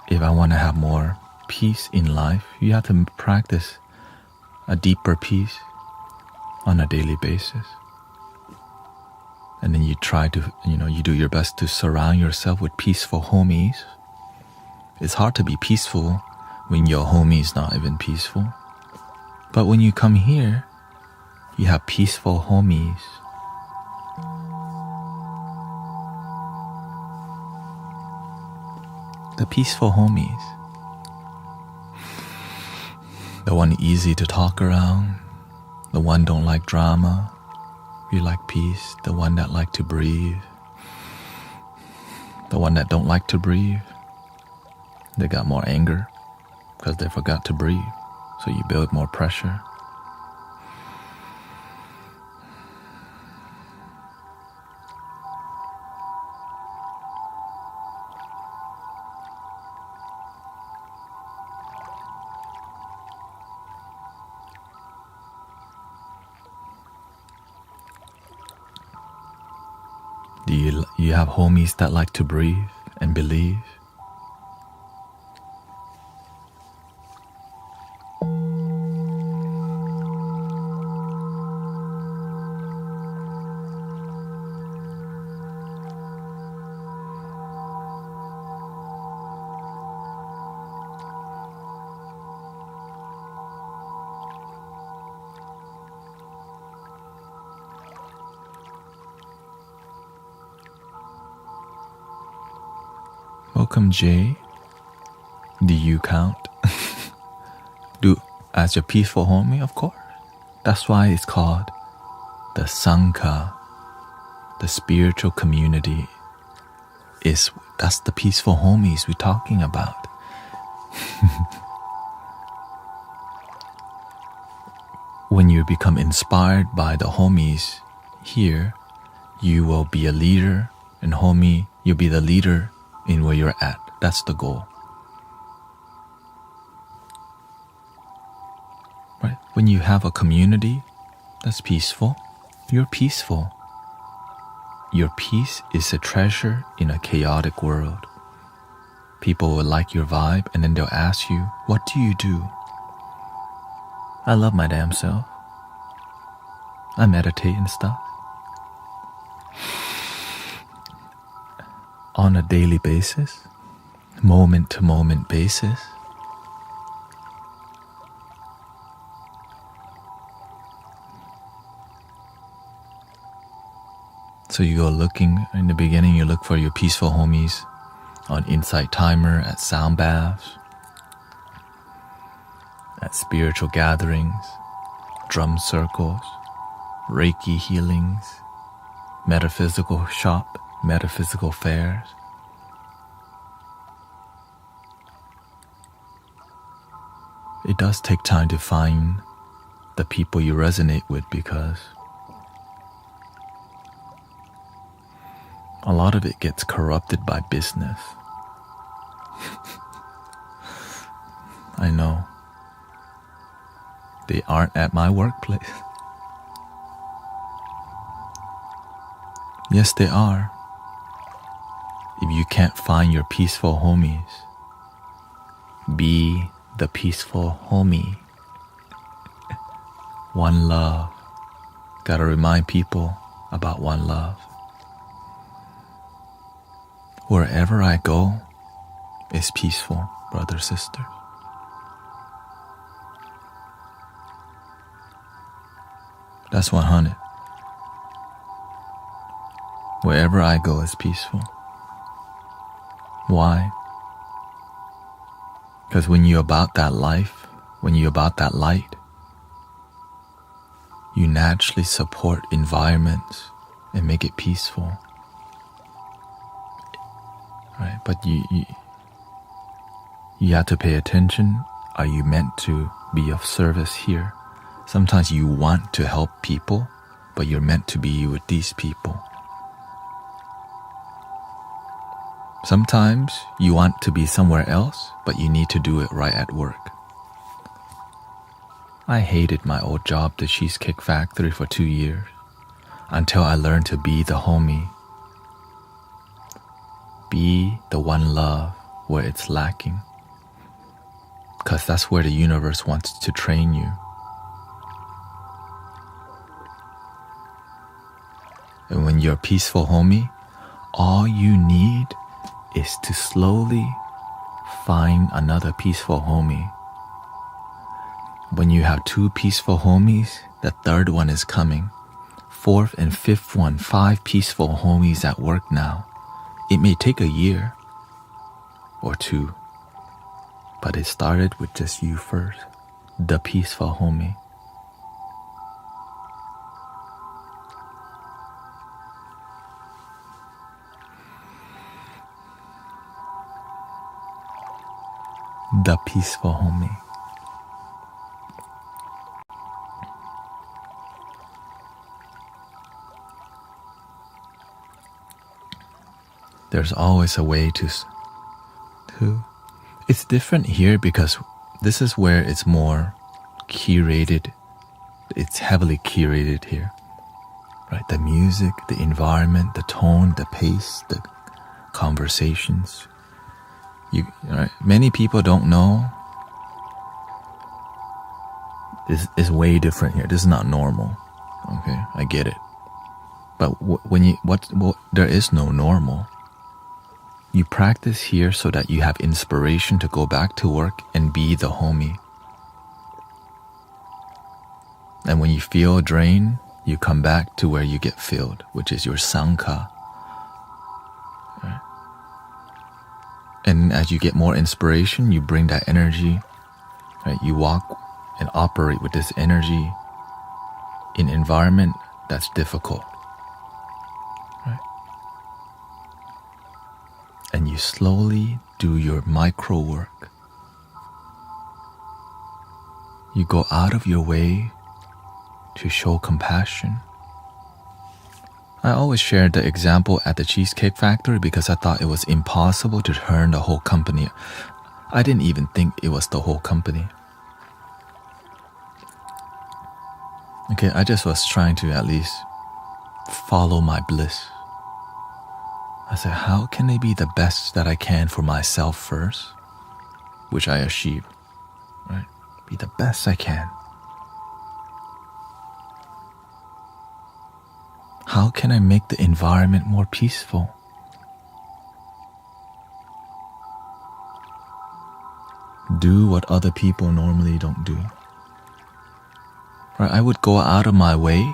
If I want to have more peace in life, you have to practice a deeper peace on a daily basis. And then you try to, you do your best to surround yourself with peaceful homies. It's hard to be peaceful when your homie is not even peaceful. But when you come here, you have peaceful homies. The peaceful homies. The one easy to talk around. The one don't like drama. You like peace. The one that like to breathe. The one that don't like to breathe. They got more anger because they forgot to breathe. So you build more pressure. Do you have homies that like to breathe and believe? Welcome, Jay. Do you count? As your peaceful homie, of course. That's why it's called the Sangha, the spiritual community. That's the peaceful homies we're talking about. When you become inspired by the homies here, you will be a leader, and you'll be the leader in where you're at. That's the goal. Right? When you have a community that's peaceful, you're peaceful. Your peace is a treasure in a chaotic world. People will like your vibe and then they'll ask you, what do you do? I love my damn self. I meditate and stuff. On a daily basis, moment to moment basis. So you go looking, in the beginning you look for your peaceful homies on Insight Timer, at sound baths, at spiritual gatherings, drum circles, Reiki healings, metaphysical shop, metaphysical fairs. it does take time to find the people you resonate with, because a lot of it gets corrupted by business. I know. They aren't at my workplace. Yes, they are. If you can't find your peaceful homies, be the peaceful homie. One love. Gotta remind people about one love. Wherever I go is peaceful, brothers, sisters. That's 100. Wherever I go is peaceful. Why? Because when you're about that life, when you're about that light, you naturally support environments and make it peaceful. Right? But you have to pay attention. Are you meant to be of service here? Sometimes you want to help people, but you're meant to be with these people. Sometimes you want to be somewhere else, but you need to do it right at work. I hated my old job, the Cheesecake Factory, for 2 years, until I learned to be the homie. Be the one love where it's lacking. Because that's where the universe wants to train you. And when you're a peaceful homie, all you need is to slowly find another peaceful homie. When you have 2 peaceful homies, the 3rd one is coming. 4th and 5th one, 5 peaceful homies at work now. It may take a year or 2, but it started with just you first, the peaceful homie. The peaceful homie. There's always a way to. It's different here because this is where it's more curated. It's heavily curated here, right? The music, the environment, the tone, the pace, the conversations. Right? Many people don't know. This is way different here. This is not normal. Okay, I get it. But there is no normal. You practice here so that you have inspiration to go back to work and be the homie. And when you feel drained, you come back to where you get filled, which is your sangha. Right? And as you get more inspiration, you bring that energy. Right? You walk and operate with this energy in environment that's difficult. And you slowly do your micro work. You go out of your way to show compassion. I always shared the example at the Cheesecake Factory because I thought it was impossible to turn the whole company. I didn't even think it was the whole company. Okay, I just was trying to at least follow my bliss. I said, how can I be the best that I can for myself first? Which I achieve, right? Be the best I can. How can I make the environment more peaceful? Do what other people normally don't do. Right? I would go out of my way.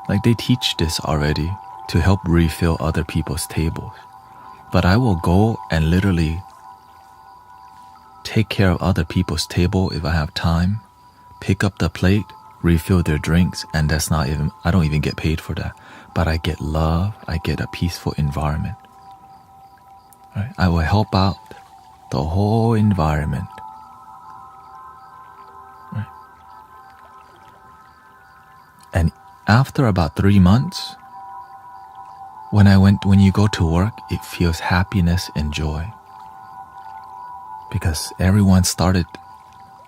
Like they teach this already, to help refill other people's tables. But I will go and literally take care of other people's table if I have time, pick up the plate, refill their drinks, and I don't even get paid for that. But I get love, I get a peaceful environment. Right? I will help out the whole environment. after about 3 months, when you go to work, it feels happiness and joy. Because everyone started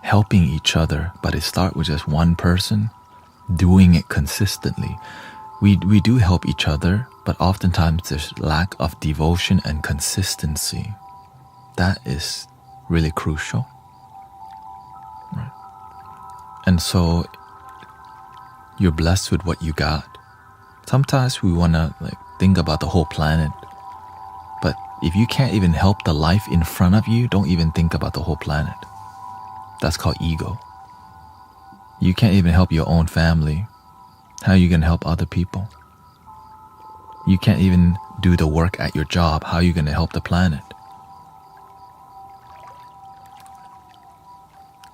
helping each other, but it started with just one person doing it consistently. We do help each other, but oftentimes there's lack of devotion and consistency. That is really crucial. Right? And so you're blessed with what you got. Sometimes we want to think about the whole planet. But if you can't even help the life in front of you, don't even think about the whole planet. That's called ego. You can't even help your own family. How are you going to help other people? You can't even do the work at your job. How are you going to help the planet?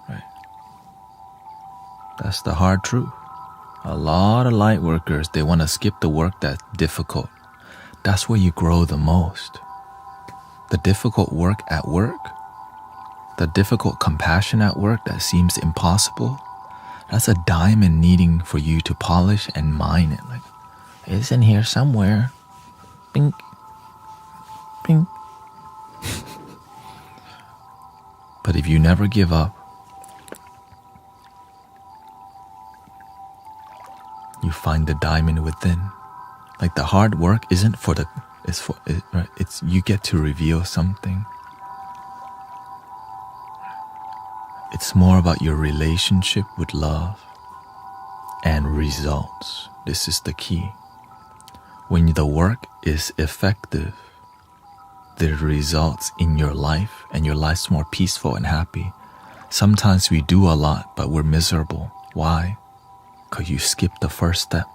Right? That's the hard truth. A lot of light workers, they want to skip the work that's difficult. That's where you grow the most. The difficult work at work, the difficult compassion at work that seems impossible, that's a diamond needing for you to polish and mine it. It's in here somewhere. Bink. Bink. But if you never give up, you find the diamond within. The hard work isn't for the, it's you get to reveal something. It's more about your relationship with love and results. This is the key. When the work is effective, the results in your life and your life's more peaceful and happy. Sometimes we do a lot, but we're miserable. Why? Because you skip the first step.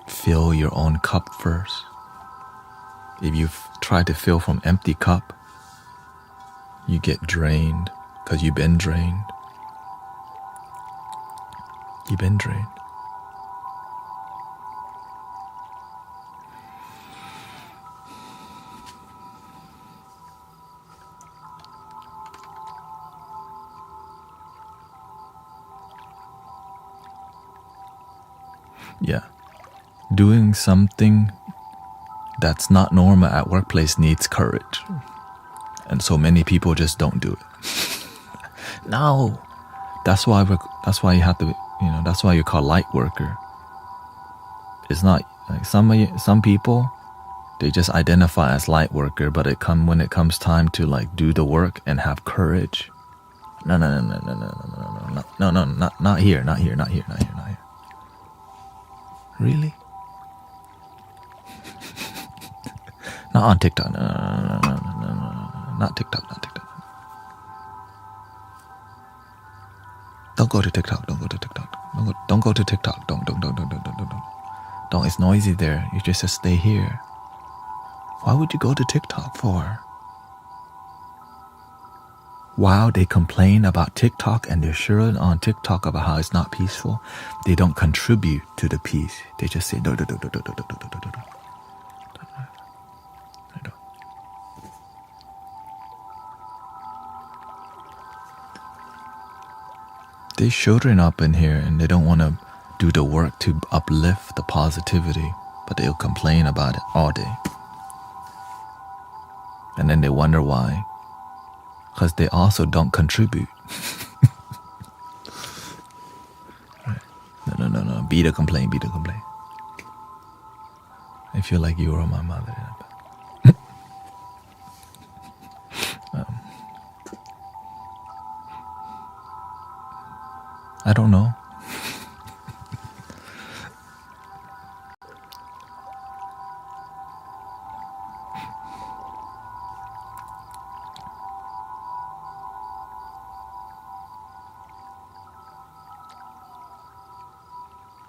Fill your own cup first. If you try to fill from empty cup, you get drained because you've been drained. You've been drained. Yeah. Doing something that's not normal at workplace needs courage. And so many people just don't do it. No. That's why you have to, that's why you're called light worker. It's not some people, they just identify as light worker, but when it comes time to do the work and have courage. No, not here. Really? Not on TikTok. No. Not TikTok. Don't go to TikTok. Don't go to TikTok. Don't. It's noisy there. You just stay here. Why would you go to TikTok for? While they complain about TikTok and they're sure on TikTok about how it's not peaceful, they don't contribute to the peace. They just say, do. There's children up in here and they don't want to do the work to uplift the positivity, but they'll complain about it all day. And then they wonder why. Because they also don't contribute. Right. No. Be the complaint. I feel like you are my mother. I don't know.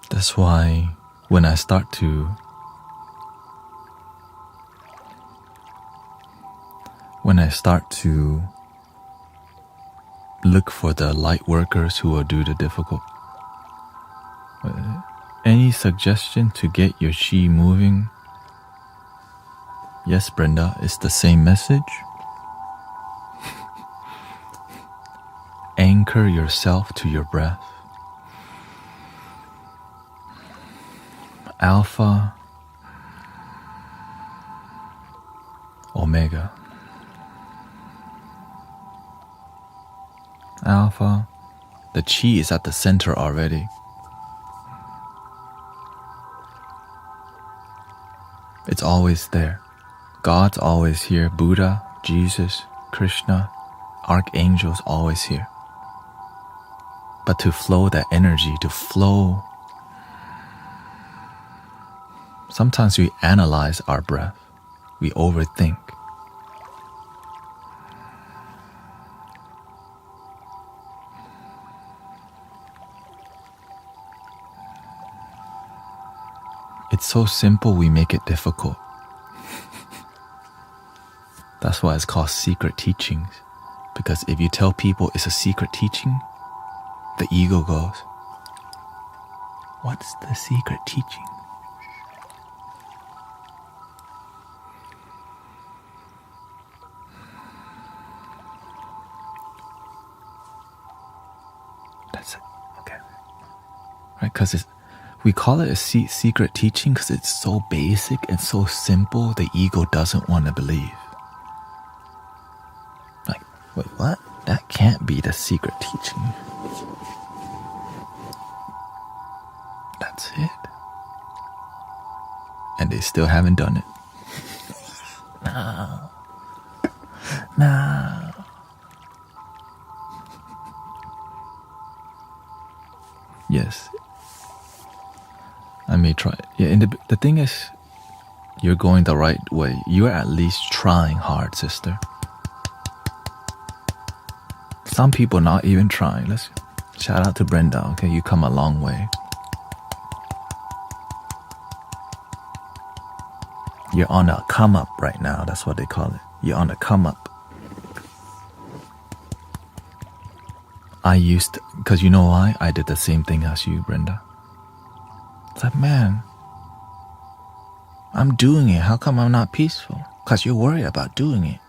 That's why when I start to look for the light workers who will do the difficult. Any suggestion to get your chi moving? Yes, Brenda, it's the same message. Anchor yourself to your breath. Alpha, Omega. Alpha, the chi is at the center already. It's always there. God's always here. Buddha, Jesus, Krishna, archangels always here. But to flow that energy, to flow, sometimes we analyze our breath. We overthink. It's so simple, we make it difficult. That's why it's called secret teachings. Because if you tell people it's a secret teaching, the ego goes, what's the secret teaching? That's it. Okay. Right? Because we call it a secret teaching because it's so basic and so simple, the ego doesn't want to believe. Like, wait, what? That can't be the secret teaching. That's it. And they still haven't done it. No. Yes. I may try. Yeah, and the thing is, you're going the right way. You're at least trying hard, sister. Some people not even trying. Let's shout out to Brenda. Okay, you come a long way. You're on a come up right now. That's what they call it. You're on a come up. Because you know why? I did the same thing as you, Brenda. It's like, man, I'm doing it. How come I'm not peaceful? Because you're worried about doing it.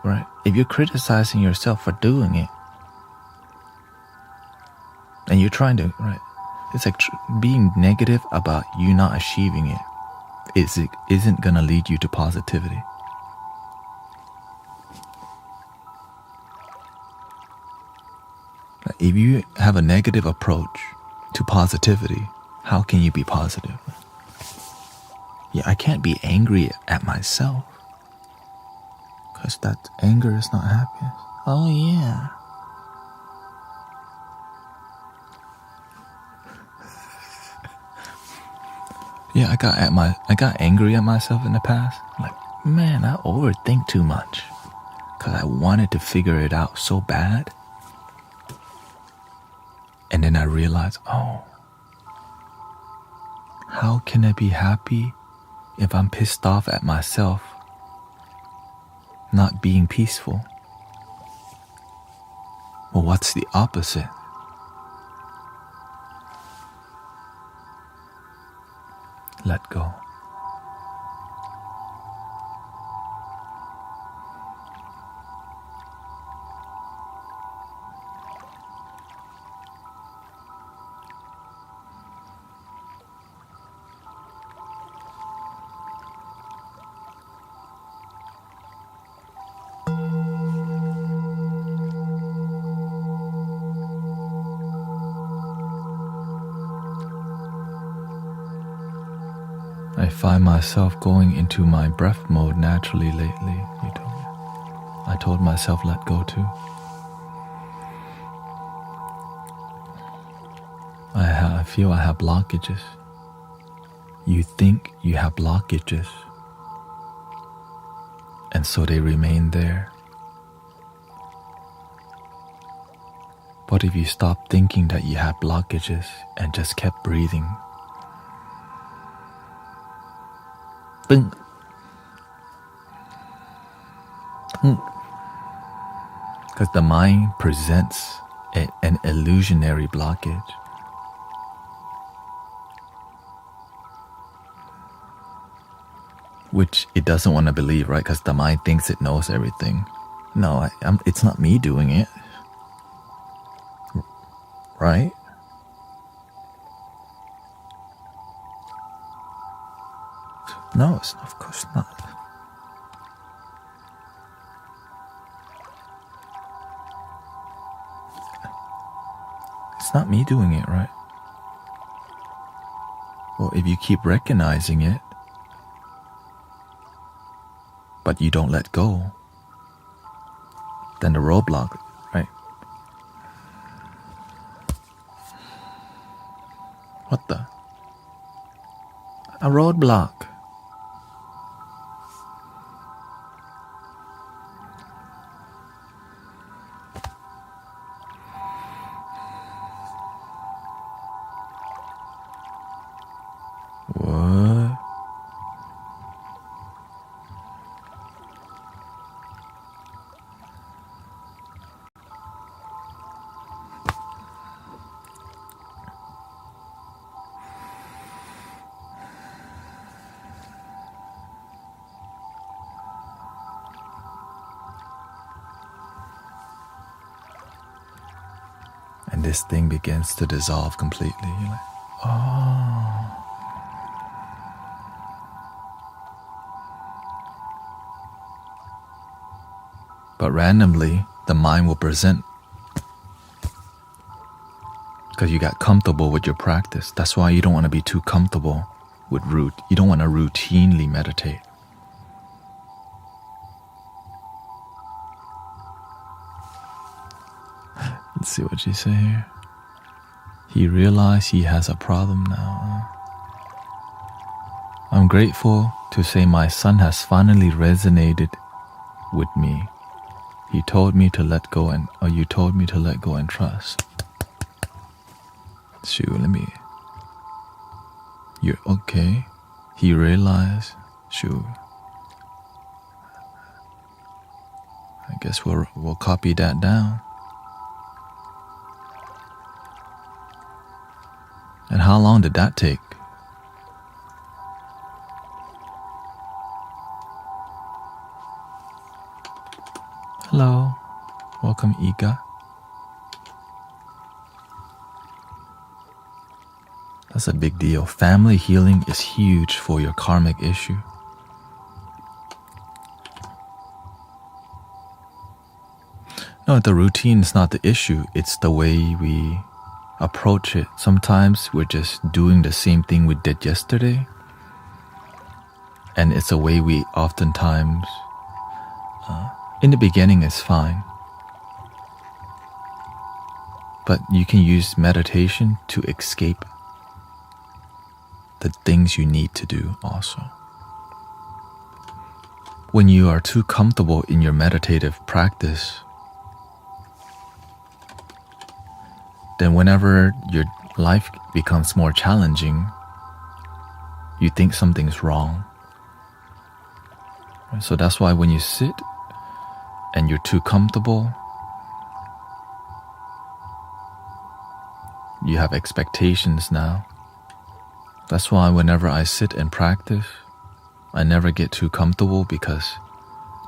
Right? If you're criticizing yourself for doing it, and you're trying to, right? It's like being negative about you not achieving it isn't going to lead you to positivity. If you have a negative approach to positivity, how can you be positive? Yeah, I can't be angry at myself because that anger is not happiness. Oh yeah. Yeah, I got angry at myself in the past. I'm like, man, I overthink too much because I wanted to figure it out so bad. And then I realized, oh, how can I be happy if I'm pissed off at myself not being peaceful? Well, what's the opposite? Let go. I find myself going into my breath mode naturally lately, you told me. I told myself let go too. I feel I have blockages. You think you have blockages, and so they remain there. But if you stop thinking that you have blockages and just kept breathing, because the mind presents an illusionary blockage. Which it doesn't want to believe, right? Because the mind thinks it knows everything. No, it's not me doing it. Right? No, of course not. It's not me doing it, right? Well, if you keep recognizing it, but you don't let go, then the roadblock, right? What the? A roadblock. What? And this thing begins to dissolve completely. You're like, oh. But randomly, the mind will present because you got comfortable with your practice. That's why you don't want to be too comfortable with root. You don't want to routinely meditate. Let's see what you say here. He realized he has a problem now. I'm grateful to say my son has finally resonated with me. He told me to let go you told me to let go and trust. Shoot, you're okay. He realized, shoot. I guess we'll copy that down. And how long did that take? Hello, welcome Iga. That's a big deal. Family healing is huge for your karmic issue. No, the routine is not the issue. It's the way we approach it. Sometimes we're just doing the same thing we did yesterday. And it's a way we oftentimes, in the beginning it's fine. But you can use meditation to escape the things you need to do also. When you are too comfortable in your meditative practice, then whenever your life becomes more challenging, you think something's wrong. So that's why when you sit and you're too comfortable, you have expectations now. That's why whenever I sit and practice, I never get too comfortable, because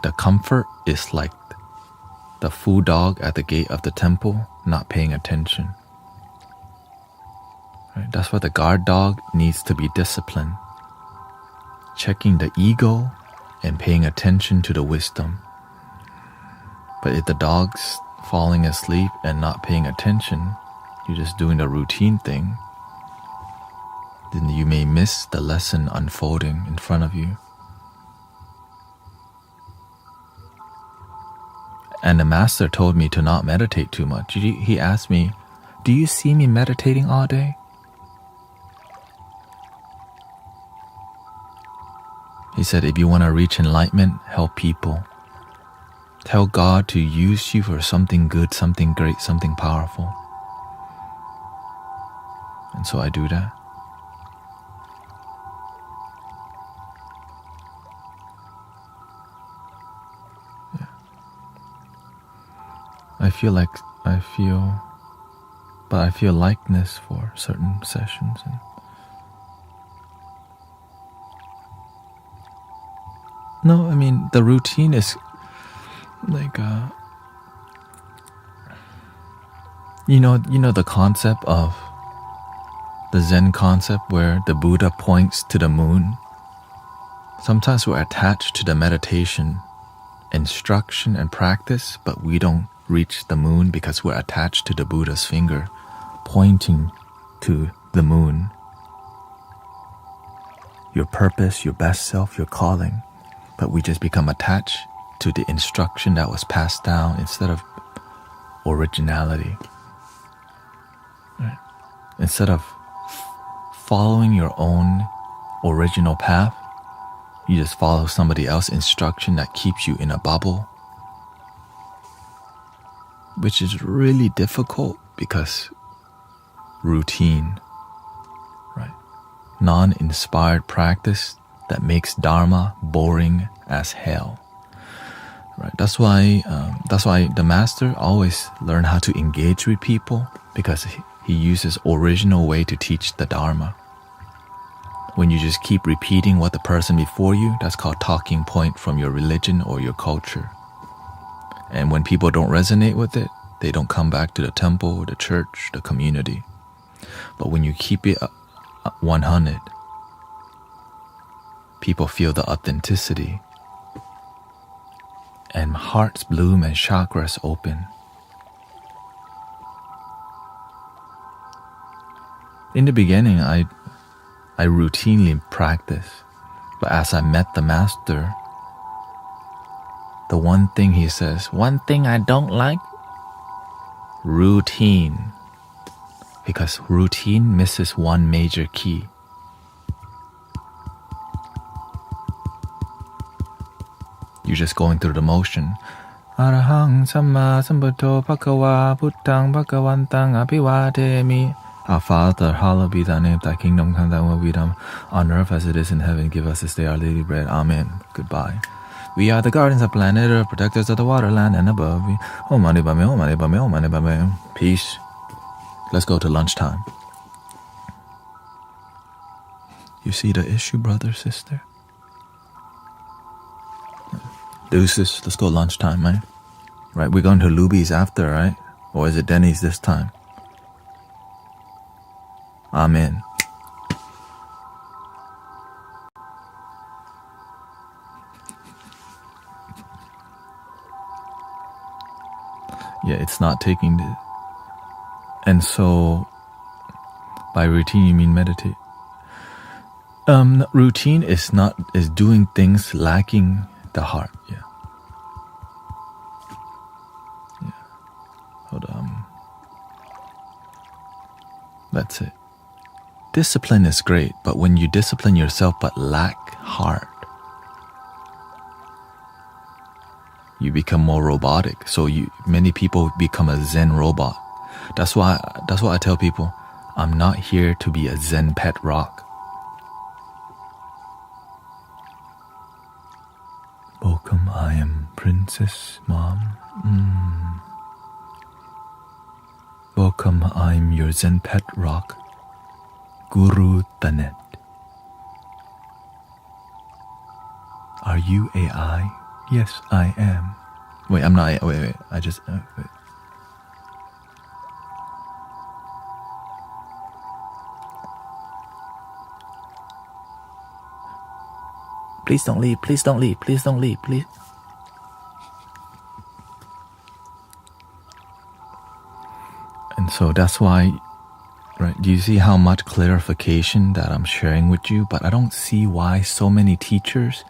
the comfort is like the food dog at the gate of the temple not paying attention. Right? That's why the guard dog needs to be disciplined, checking the ego and paying attention to the wisdom. But if the dog's falling asleep and not paying attention, you're just doing the routine thing, then you may miss the lesson unfolding in front of you. And the master told me to not meditate too much. He asked me, do you see me meditating all day? He said, if you want to reach enlightenment, help people. Tell God to use you for something good, something great, something powerful. And so I do that. Yeah. I feel likeness for certain sessions. And no, I mean, the routine is like, you know the concept of the Zen concept where the Buddha points to the moon Sometimes we're attached to the meditation instruction and practice, but we don't reach the moon because we're attached to the Buddha's finger pointing to the moon. Your purpose, your best self, your calling, but we just become attached to the instruction that was passed down instead of originality. Right? Instead of following your own original path, you just follow somebody else's instruction that keeps you in a bubble, which is really difficult because routine, right? Non-inspired practice that makes Dharma boring as hell, right? That's why the master always learned how to engage with people, because he uses original way to teach the Dharma. When you just keep repeating what the person before you, that's called talking point from your religion or your culture. And when people don't resonate with it, they don't come back to the temple, the church, the community. But when you keep it 100, people feel the authenticity, and hearts bloom and chakras open. In the beginning, I routinely practice, but as I met the master, the one thing he says, one thing I don't like, routine, because routine misses one major key. You're just going through the motion. Arahang samma sambuddho bhagava buddhang bhagavantang abhivademi. Our Father, hallowed be thy name, thy kingdom come, thy will be done on earth as it is in heaven. Give us this day our daily bread. Amen. Goodbye. We are the guardians of planet Earth, protectors of the water, land, and above. Om Mani Padme, Om Mani Padme, Om Mani Padme. Peace. Let's go to lunchtime. You see the issue, brother, sister? Deuces, let's go lunchtime, man. Right, we're going to Luby's after, right? Or is it Denny's this time? Amen. Yeah, it's not taking the... And so, by routine you mean meditate. Routine is doing things lacking the heart. Yeah. Hold on. That's it. Discipline is great, but when you discipline yourself but lack heart, you become more robotic. So many people become a Zen robot. That's why I tell people, I'm not here to be a Zen pet rock. Welcome, I am Princess Mom. Welcome, I'm your Zen pet rock, Guru Thanet. Are you AI? Yes, I am. Wait, I'm not. Wait. I just. Wait. Please don't leave. Please don't leave. Please don't leave. Please. And so that's why, right? Do you see how much clarification that I'm sharing with you? But I don't see why so many teachers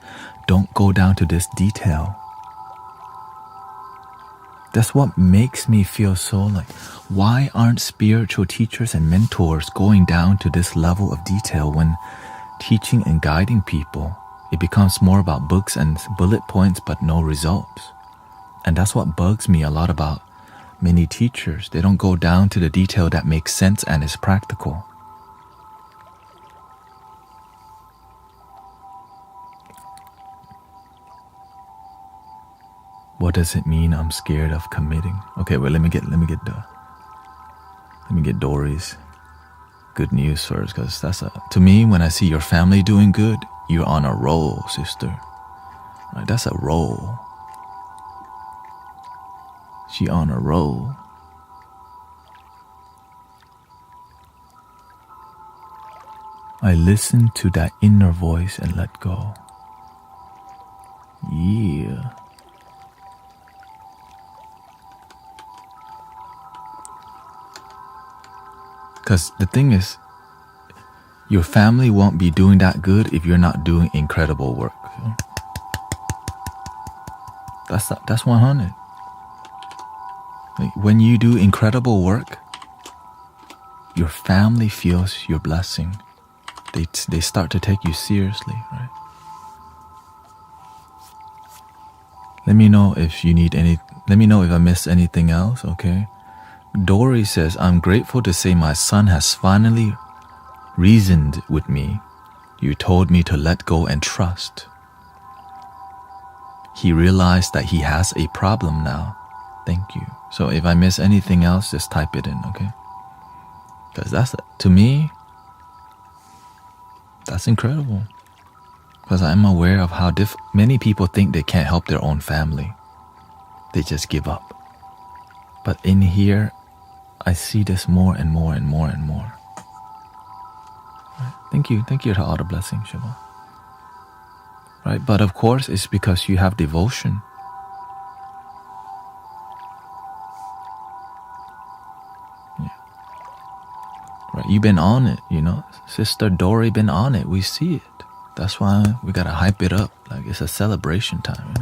don't go down to this detail. That's what makes me feel so like, why aren't spiritual teachers and mentors going down to this level of detail when teaching and guiding people? It becomes more about books and bullet points, but no results. And that's what bugs me a lot about many teachers. They don't go down to the detail that makes sense and is practical. What does it mean I'm scared of committing? Okay, well, let me get Dory's good news first, because to me, when I see your family doing good, you're on a roll, sister. Right, that's a roll. She on a roll. I listen to that inner voice and let go. Yeah. Because the thing is, your family won't be doing that good if you're not doing incredible work. That's 100. Like, when you do incredible work, your family feels your blessing. They start to take you seriously, right? Let me know if you need any. Let me know if I missed anything else, okay? Dory says, I'm grateful to say my son has finally reasoned with me. You told me to let go and trust. He realized that he has a problem now. Thank you. So if I miss anything else, just type it in, okay? Because that's, to me, that's incredible. Because I'm aware of how many people think they can't help their own family. They just give up. But in here, I see this more and more and more and more. Right? Thank you to all the blessings, Shiva. Right? But of course, it's because you have devotion. Yeah. Right? You've been on it, Sister Dory been on it. We see it. That's why we gotta hype it up. Like it's a celebration time,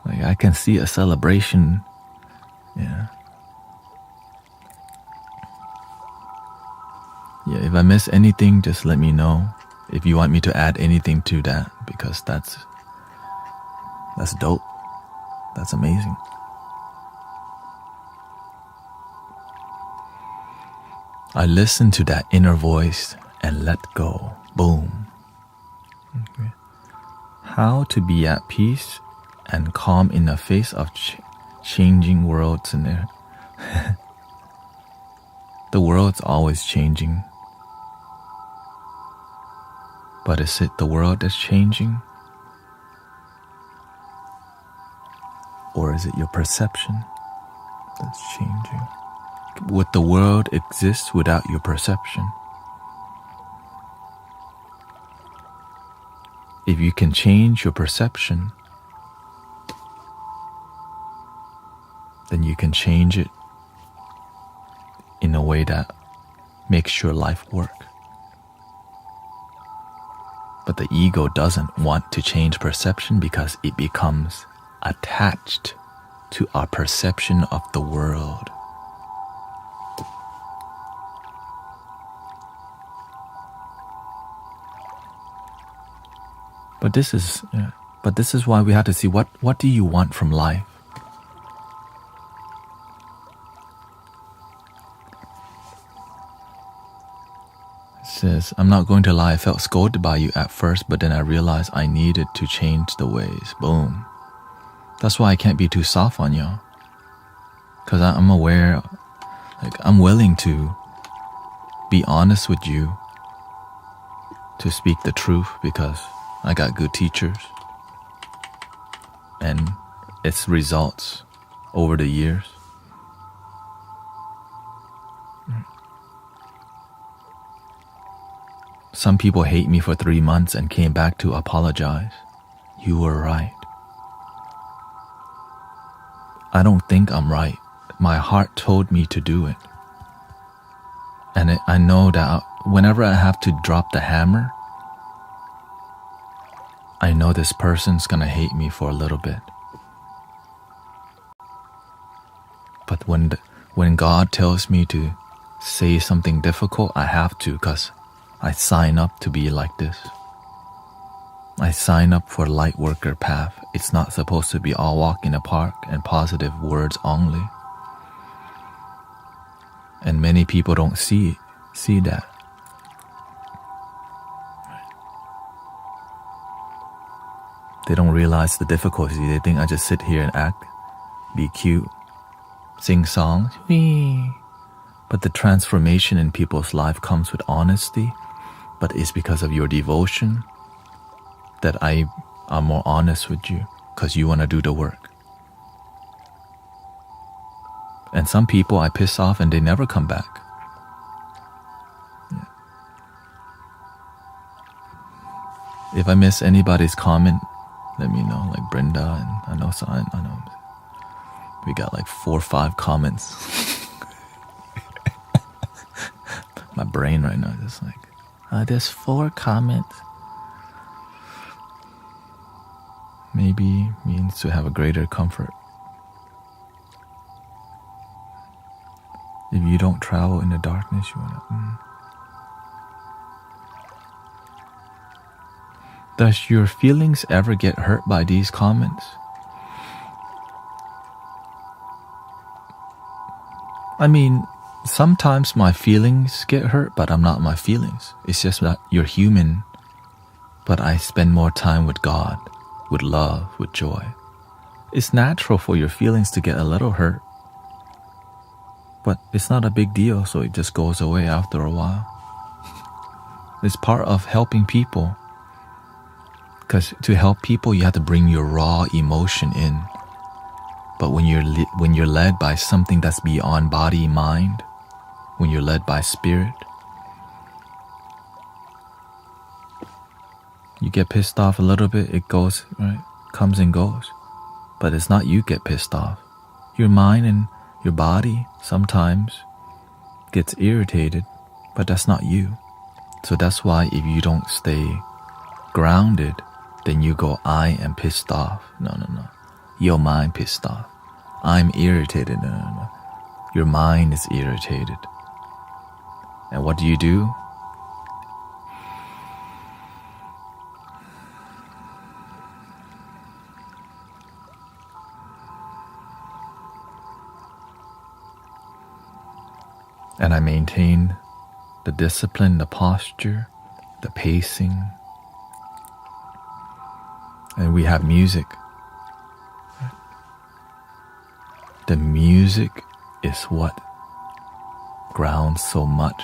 Like I can see a celebration. Yeah. Yeah, if I miss anything, just let me know. If you want me to add anything to that, because that's dope. That's amazing. I listen to that inner voice and let go. Boom. Okay. How to be at peace and calm in the face of changing worlds in there. The world's always changing. But is it the world that's changing? Or is it your perception that's changing? Would the world exist without your perception? If you can change your perception, then you can change it in a way that makes your life work. But the ego doesn't want to change perception because it becomes attached to our perception of the world. But this is why we have to see what do you want from life? It says, I'm not going to lie, I felt scolded by you at first, but then I realized I needed to change the ways. Boom. That's why I can't be too soft on y'all. Because I'm aware, I'm willing to be honest with you, to speak the truth, because I got good teachers. And its results over the years. Some people hate me for 3 months and came back to apologize. You were right. I don't think I'm right. My heart told me to do it. And I know that whenever I have to drop the hammer, I know this person's gonna hate me for a little bit. But when God tells me to say something difficult, I have to, because I sign up to be like this. I sign up for light worker path. It's not supposed to be all walk in the park and positive words only. And many people don't see that. They don't realize the difficulty. They think I just sit here and act, be cute, sing songs. Whee. But the transformation in people's life comes with honesty. But it's because of your devotion that I am more honest with you, because you want to do the work. And some people I piss off and they never come back. Yeah. If I miss anybody's comment, let me know. Like Brenda and I know we got like 4 or 5 comments. My brain right now is just like, there's 4 comments. Maybe means to have a greater comfort. If you don't travel in the darkness, you wanna. Does your feelings ever get hurt by these comments? I mean, sometimes my feelings get hurt, but I'm not my feelings. It's just that you're human, but I spend more time with God, with love, with joy. It's natural for your feelings to get a little hurt, but it's not a big deal, so it just goes away after a while. It's part of helping people. Because to help people, you have to bring your raw emotion in. But when you're led by something that's beyond body, mind, when you're led by spirit, you get pissed off a little bit, it goes, right? Comes and goes. But it's not you get pissed off. Your mind and your body sometimes gets irritated, but that's not you. So that's why if you don't stay grounded, then you go, I am pissed off. No. Your mind pissed off. I'm irritated. No. Your mind is irritated. And what do? And I maintain the discipline, the posture, the pacing. And we have music. The music is what grounds so much.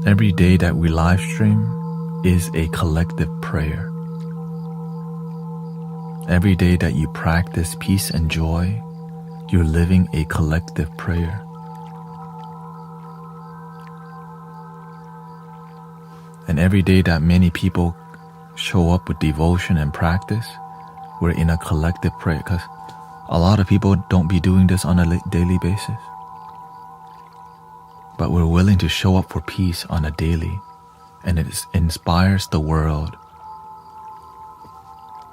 Every day that we live stream is a collective prayer. Every day that you practice peace and joy, you're living a collective prayer. And every day that many people show up with devotion and practice, we're in a collective prayer, because a lot of people don't be doing this on a daily basis. But we're willing to show up for peace on a daily, and it inspires the world.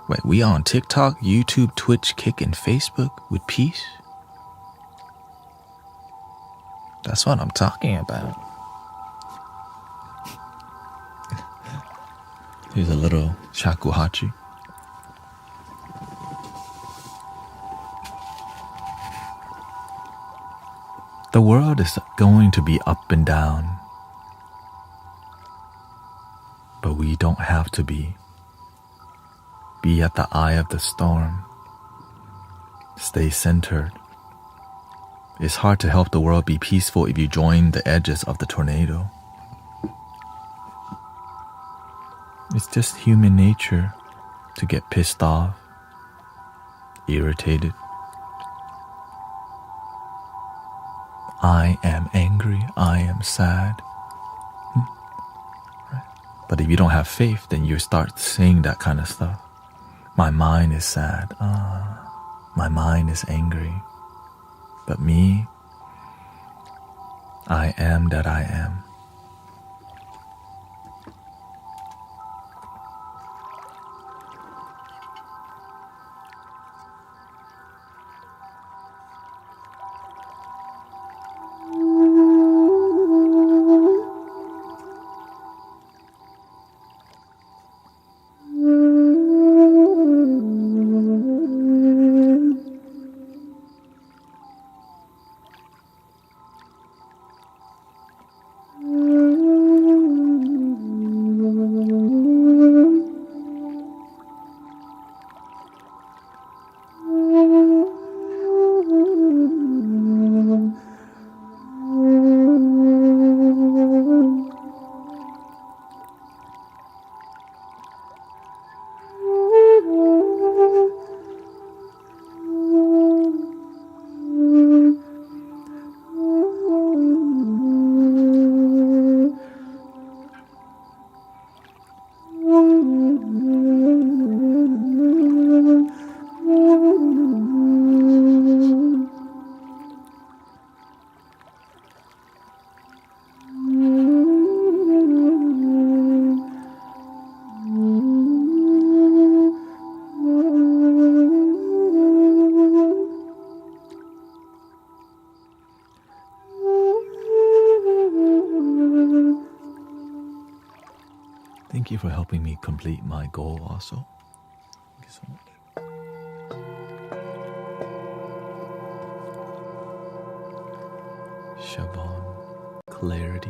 Wait, we on TikTok, YouTube, Twitch, Kick, and Facebook with peace? That's what I'm talking about. Here's a little shakuhachi. The world is going to be up and down, but we don't have to be. Be at the eye of the storm. Stay centered. It's hard to help the world be peaceful if you join the edges of the tornado. It's just human nature to get pissed off, irritated. I am angry, I am sad. Right? But if you don't have faith, then you start saying that kind of stuff. My mind is sad. My mind is angry. But me, I am that I am. thank you for helping me complete my goal also. Thank you so much. Siobhan, clarity.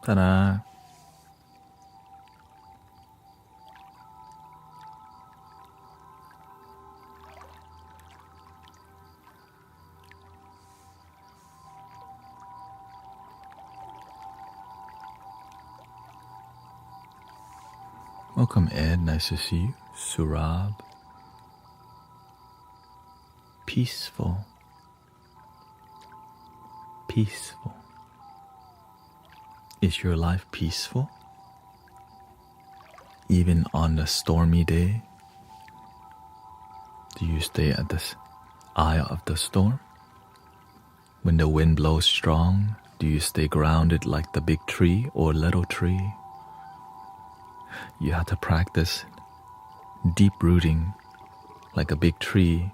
Ta-da! Welcome, Ed. Nice to see you. Surab. Peaceful. Peaceful. Is your life peaceful? Even on a stormy day? Do you stay at the eye of the storm? When the wind blows strong, do you stay grounded like the big tree or little tree? You have to practice deep rooting like a big tree,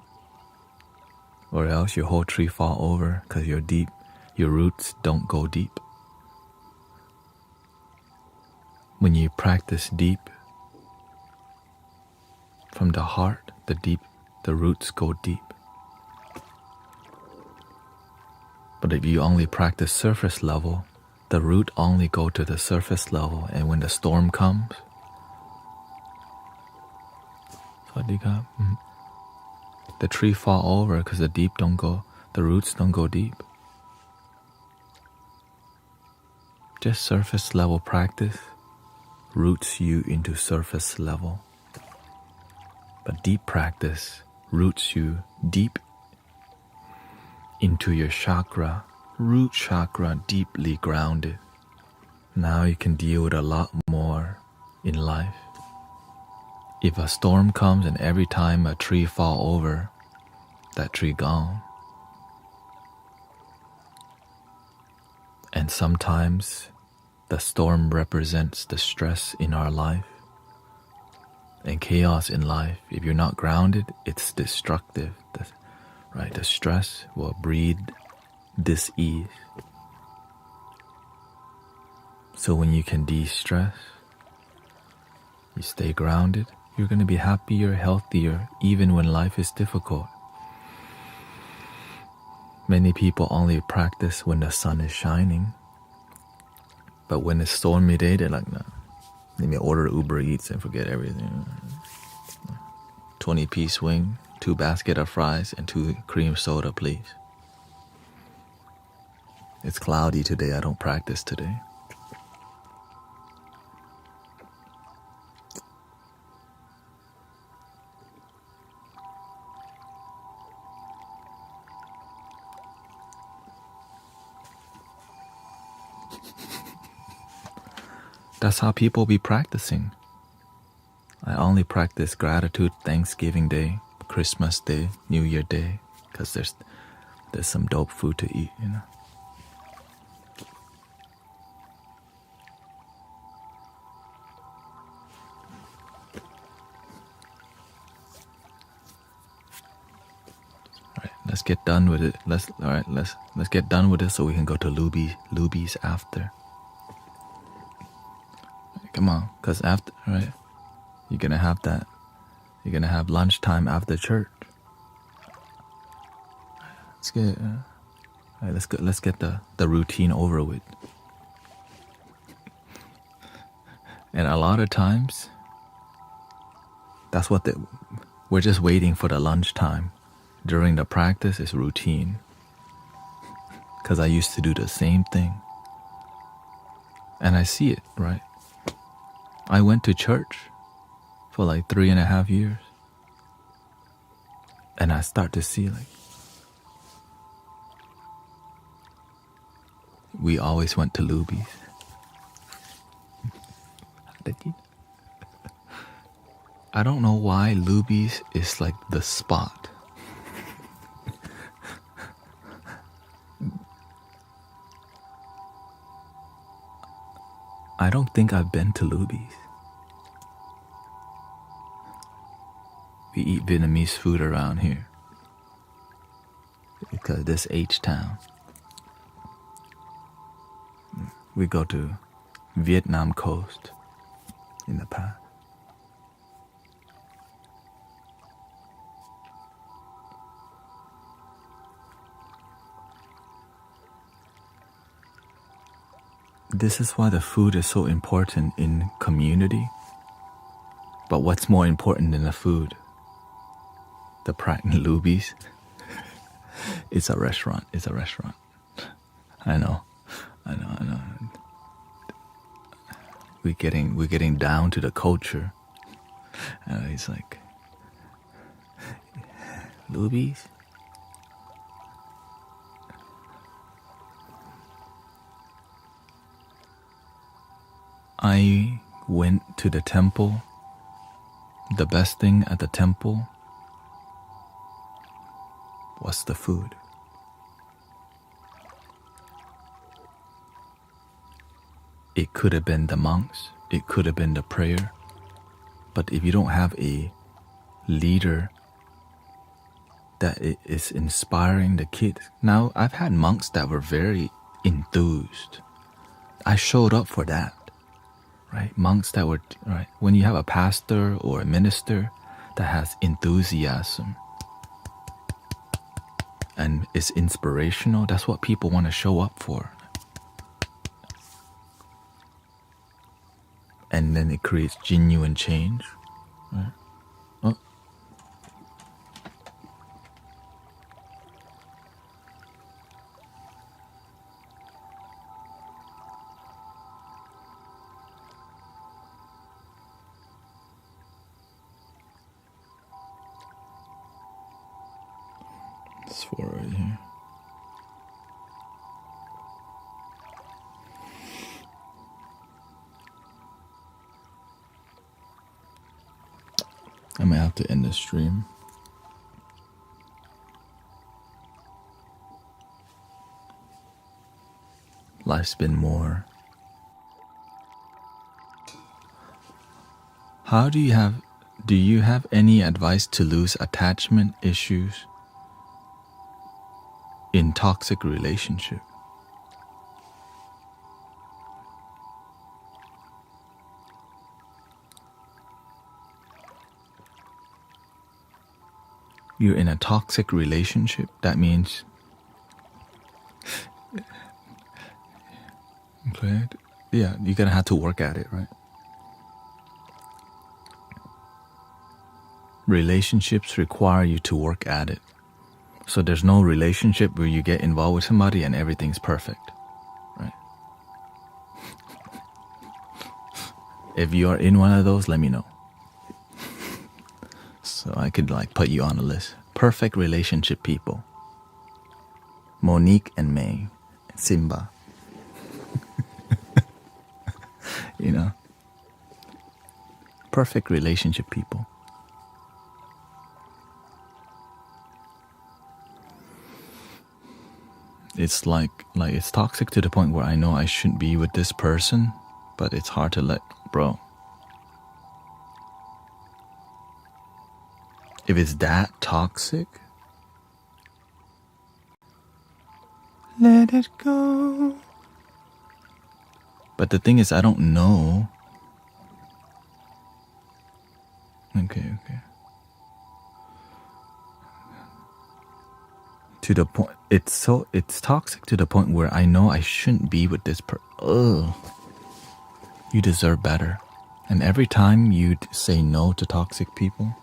or else your whole tree fall over because your roots don't go deep. When you practice deep from the heart, the roots go deep. But if you only practice surface level, the root only go to the surface level, and when the storm comes, the tree fall over because the roots don't go deep. Just surface level practice roots you into surface level. But deep practice roots you deep into your chakra, root chakra deeply grounded. Now you can deal with a lot more in life. If a storm comes and every time a tree fall over, that tree gone. And sometimes the storm represents the stress in our life and chaos in life. If you're not grounded, it's destructive. Right? The stress will breed dis-ease. So when you can de-stress, you stay grounded, you're going to be happier, healthier, even when life is difficult. Many people only practice when the sun is shining. But when it's stormy day, they're like, no, let me order Uber Eats and forget everything. 20-piece wing, 2 baskets of fries, and 2 cream soda, please. It's cloudy today, I don't practice today. That's how people be practicing. I only practice gratitude Thanksgiving Day, Christmas Day, New Year Day, because there's some dope food to eat, you know. All right, let's get done with it. Let's get done with it so we can go to Luby's after. Come on, because after, right, you're gonna have lunchtime after church. Let's get the routine over with. And a lot of times, that's what we're just waiting for the lunchtime. During the practice is routine. Because I used to do the same thing. And I see it, right? I went to church for like 3.5 years. And I start to see like, we always went to Luby's. I don't know why Luby's is like the spot. I don't think I've been to Luby's. We eat Vietnamese food around here. Because this H-Town. We go to Vietnam coast in the past. this is why the food is so important in community. But what's more important than the food? The pregnant lubies. It's a restaurant. It's a restaurant. I know. We're getting down to the culture. It's like lubies. I went to the temple. The best thing at the temple was the food. It could have been the monks, it could have been the prayer, but if you don't have a leader that is inspiring the kids. Now, I've had monks that were very enthused. I showed up for that, right? Monks that were, right? When you have a pastor or a minister that has enthusiasm and is inspirational, that's what people want to show up for. And then it creates genuine change, right? Oh. It's 4 right here. I might have to end the stream. Life's been more. Do you have any advice to lose attachment issues in toxic relationship? You're in a toxic relationship, that means okay, yeah, you're gonna have to work at it, right? Relationships require you to work at it. So there's no relationship where you get involved with somebody and everything's perfect, right? If you are in one of those, let me know. So I could put you on a list. Perfect relationship people. Monique and May. Simba. You know? Perfect relationship people. It's it's toxic to the point where I know I shouldn't be with this person, but it's hard to let, bro. If it's that toxic, let it go. But the thing is, I don't know. Okay. To the point, it's toxic to the point where I know I shouldn't be with this person. Ugh. You deserve better. And every time you say no to toxic people,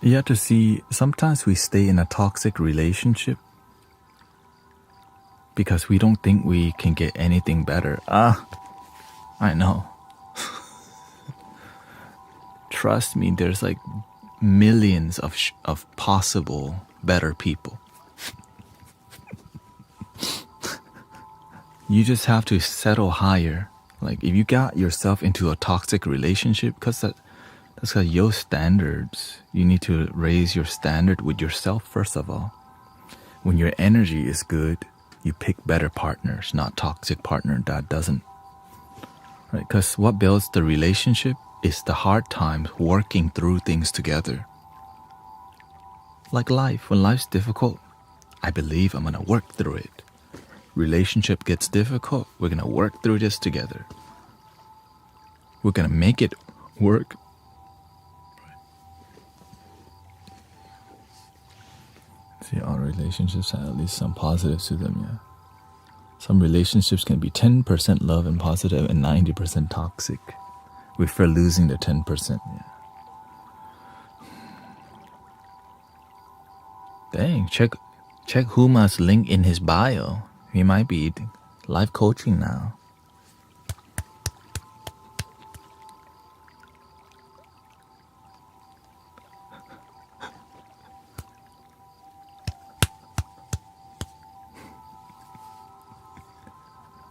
you have to see, sometimes we stay in a toxic relationship because we don't think we can get anything better. I know. Trust me, there's millions of possible better people. You just have to settle higher. Like if you got yourself into a toxic relationship, that's because your standards, you need to raise your standard with yourself first of all. When your energy is good, you pick better partners, not toxic partner that doesn't. Right? Because what builds the relationship is the hard times working through things together. Like life, when life's difficult, I believe I'm gonna work through it. Relationship gets difficult, we're gonna work through this together. We're gonna make it work. See, all relationships have at least some positives to them, yeah. Some relationships can be 10% love and positive and 90% toxic. We fear losing the 10%, yeah. Dang, check Huma's link in his bio. He might be life coaching now.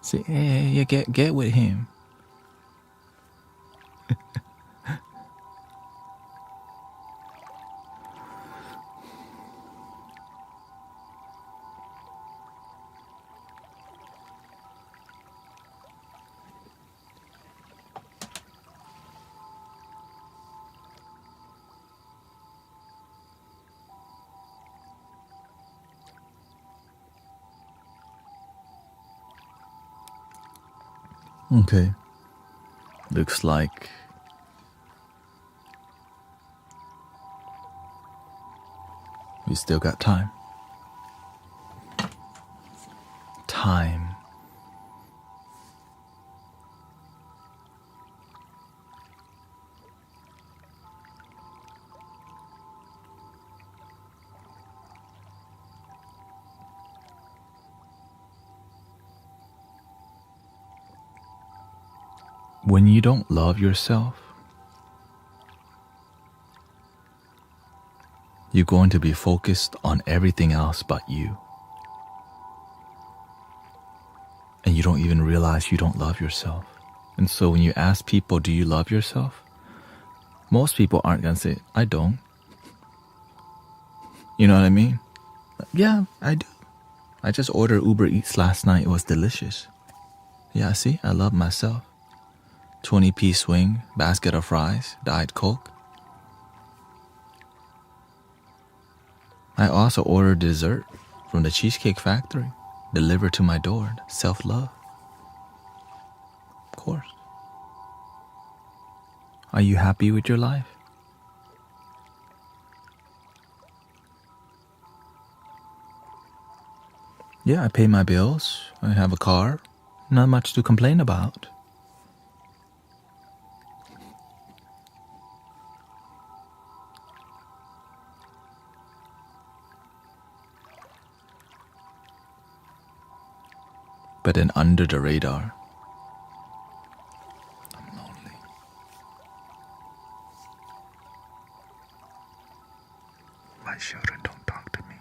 See, hey, get with him. Okay. Looks like we still got time. Time. When you don't love yourself, you're going to be focused on everything else but you. And you don't even realize you don't love yourself. And so when you ask people, do you love yourself? Most people aren't going to say, I don't. You know what I mean? Yeah, I do. I just ordered Uber Eats last night. It was delicious. Yeah, see, I love myself. 20-piece wing, basket of fries, Diet Coke. I also ordered dessert from the Cheesecake Factory, delivered to my door. Self-love. Of course. Are you happy with your life? Yeah, I pay my bills. I have a car. Not much to complain about. But then under the radar, I'm lonely. My children don't talk to me.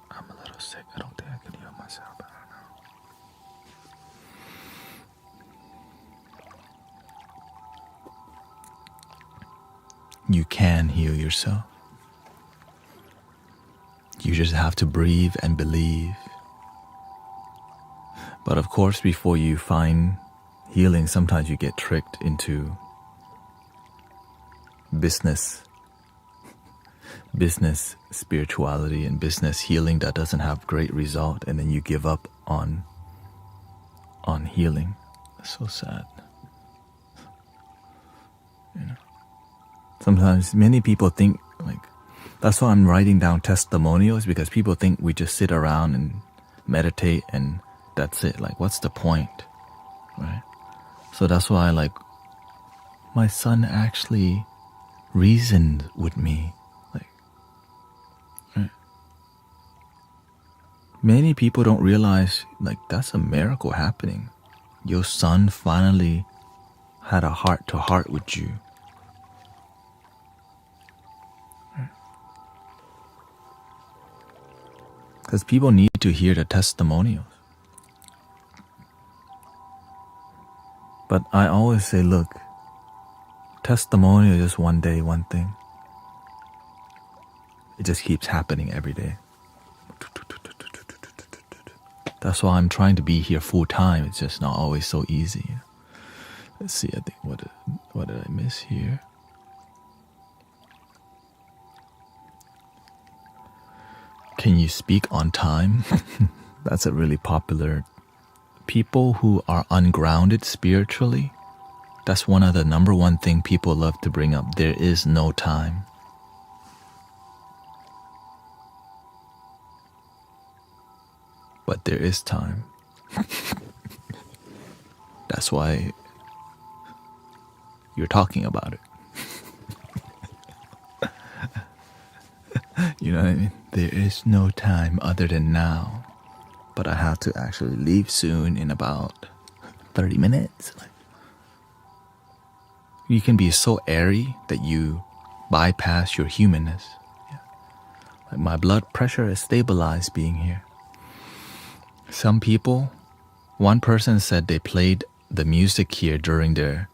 I'm a little sick. I don't think I can heal myself. I don't know. You can heal yourself. You just have to breathe and believe. But of course, before you find healing, sometimes you get tricked into business spirituality and business healing that doesn't have great result, and then you give up on healing. That's so sad. You know. Sometimes many people think like, that's why I'm writing down testimonials, because people think we just sit around and meditate and that's it. Like, what's the point, right? So that's why, like, my son actually reasoned with me. Like, right? Many people don't realize, like, that's a miracle happening. Your son finally had a heart-to-heart with you. Because people need to hear the testimonials. But I always say, look, testimonial is just one day, one thing. It just keeps happening every day. That's why I'm trying to be here full time. It's just not always so easy. Let's see, I think, what did I miss here? Can you speak on time? That's a really popular. People who are ungrounded spiritually, that's one of the number one thing people love to bring up. There is no time. But there is time. That's why you're talking about it. You know what I mean? There is no time other than now. But I have to actually leave soon in about 30 minutes. You can be so airy that you bypass your humanness. Yeah. Like my blood pressure is stabilized being here. Some people, one person said they played the music here during their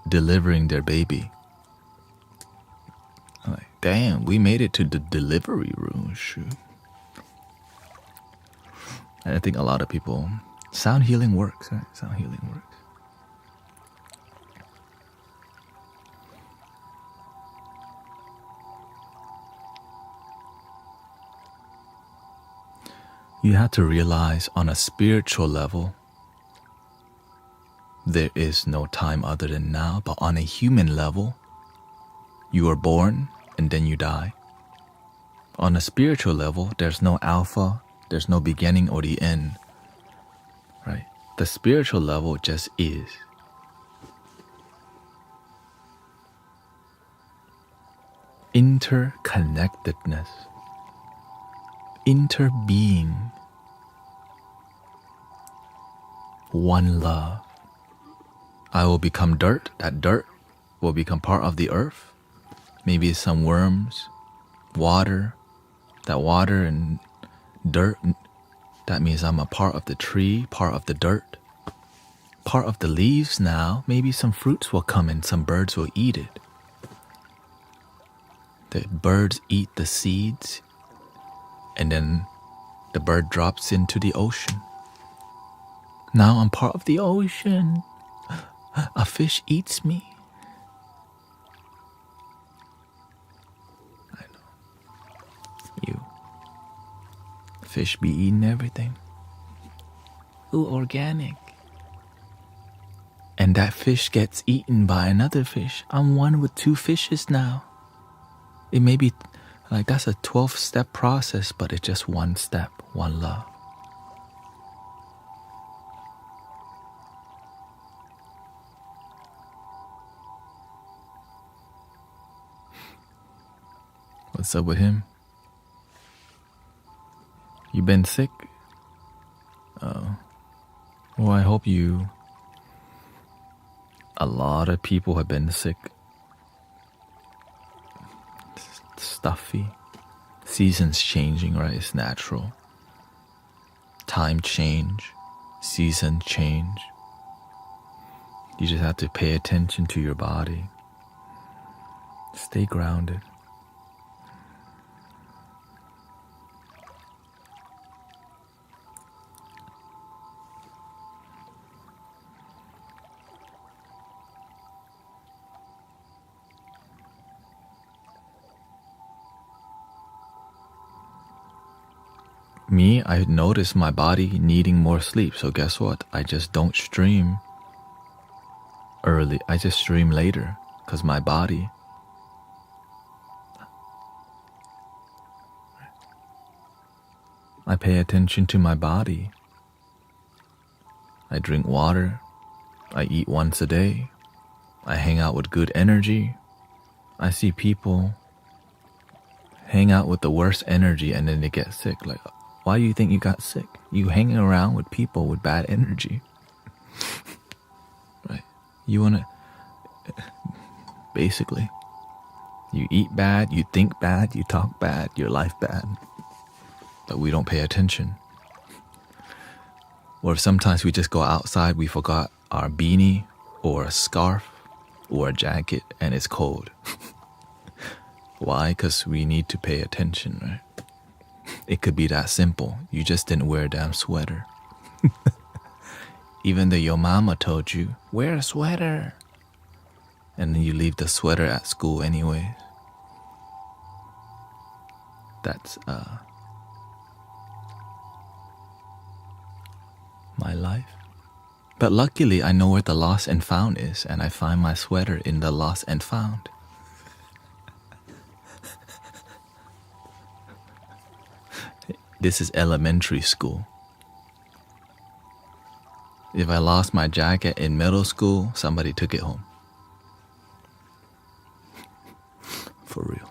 delivering their baby. I'm like, damn, we made it to the delivery room. Shoot. And I think a lot of people, sound healing works, right? Sound healing works. You have to realize on a spiritual level, there is no time other than now. But on a human level, you are born and then you die. On a spiritual level, there's no alpha, there's no beginning or the end. Right? The spiritual level just is. Interconnectedness. Interbeing. One love. I will become dirt. That dirt will become part of the earth. Maybe some worms, water. That water and dirt, that means I'm a part of the tree, part of the dirt, part of the leaves now. Maybe some fruits will come and some birds will eat it. The birds eat the seeds and then the bird drops into the ocean. Now I'm part of the ocean. A fish eats me. I know. You. Fish be eating everything. Ooh, organic. And that fish gets eaten by another fish. I'm one with two fishes now. It may be like that's a 12-step process, but it's just one step, one love. What's up with him? You been sick? Oh. Well, I hope you... A lot of people have been sick. Stuffy. Seasons changing, right? It's natural. Time change. Season change. You just have to pay attention to your body. Stay grounded. Me, I notice my body needing more sleep. So guess what? I just don't stream early. I just stream later because my body. I pay attention to my body. I drink water. I eat once a day. I hang out with good energy. I see people hang out with the worst energy and then they get sick. Like, why do you think you got sick? You hanging around with people with bad energy. Right? You want to... Basically. You eat bad, you think bad, you talk bad, your life bad. but we don't pay attention. Or sometimes we just go outside, we forgot our beanie or a scarf or a jacket and it's cold. Why? Because we need to pay attention, right? It could be that simple. You just didn't wear a damn sweater. Even though your mama told you, wear a sweater. And then you leave the sweater at school anyways. That's my life. But luckily I know where the lost and found is, and I find my sweater in the lost and found. This is elementary school. If I lost my jacket in middle school, somebody took it home. For real.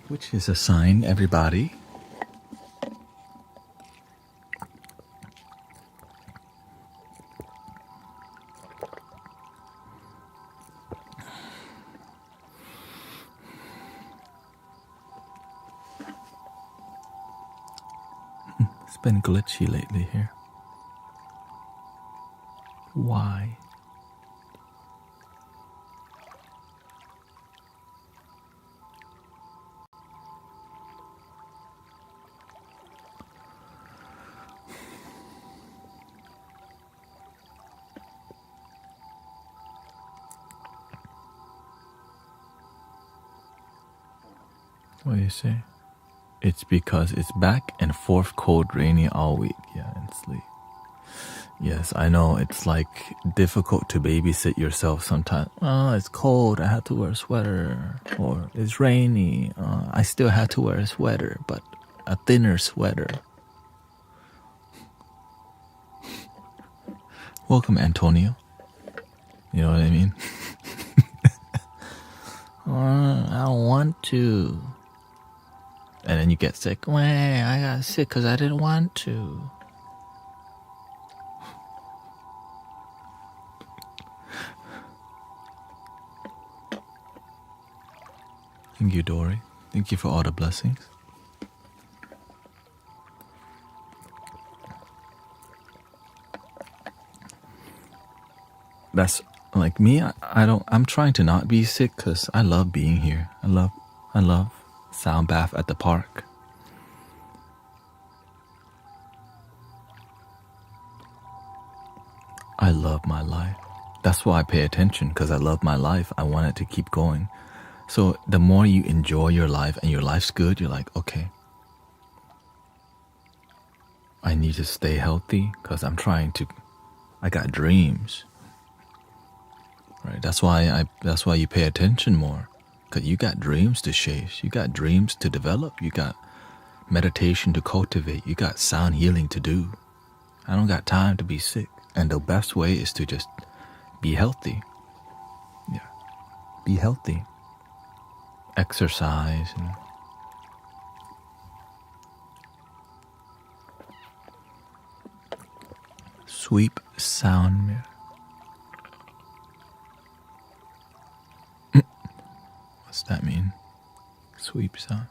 Which is a sign, everybody. It's been glitchy lately here. Why? What do you say? It's because it's back and forth cold, rainy all week. Yeah, and sleep. Yes, I know it's like difficult to babysit yourself sometimes. Oh, it's cold, I have to wear a sweater. Or it's rainy, I still have to wear a sweater, but a thinner sweater. Welcome, Antonio. You know what I mean? I don't want to. And then you get sick. Well, I got sick because I didn't want to. Thank you, Dory. Thank you for all the blessings. That's like me. I'm trying to not be sick because I love being here. I love sound bath at the park. I love my life. That's why I pay attention, because I love my life. I want it to keep going. So the more you enjoy your life and your life's good, you're like, okay, I need to stay healthy because I got dreams. Right? That's why you pay attention more. Because you got dreams to chase. You got dreams to develop. You got meditation to cultivate. You got sound healing to do. I don't got time to be sick. And the best way is to just be healthy. Yeah. Be healthy. Exercise and sweep sound. What's that mean? Sweep sound.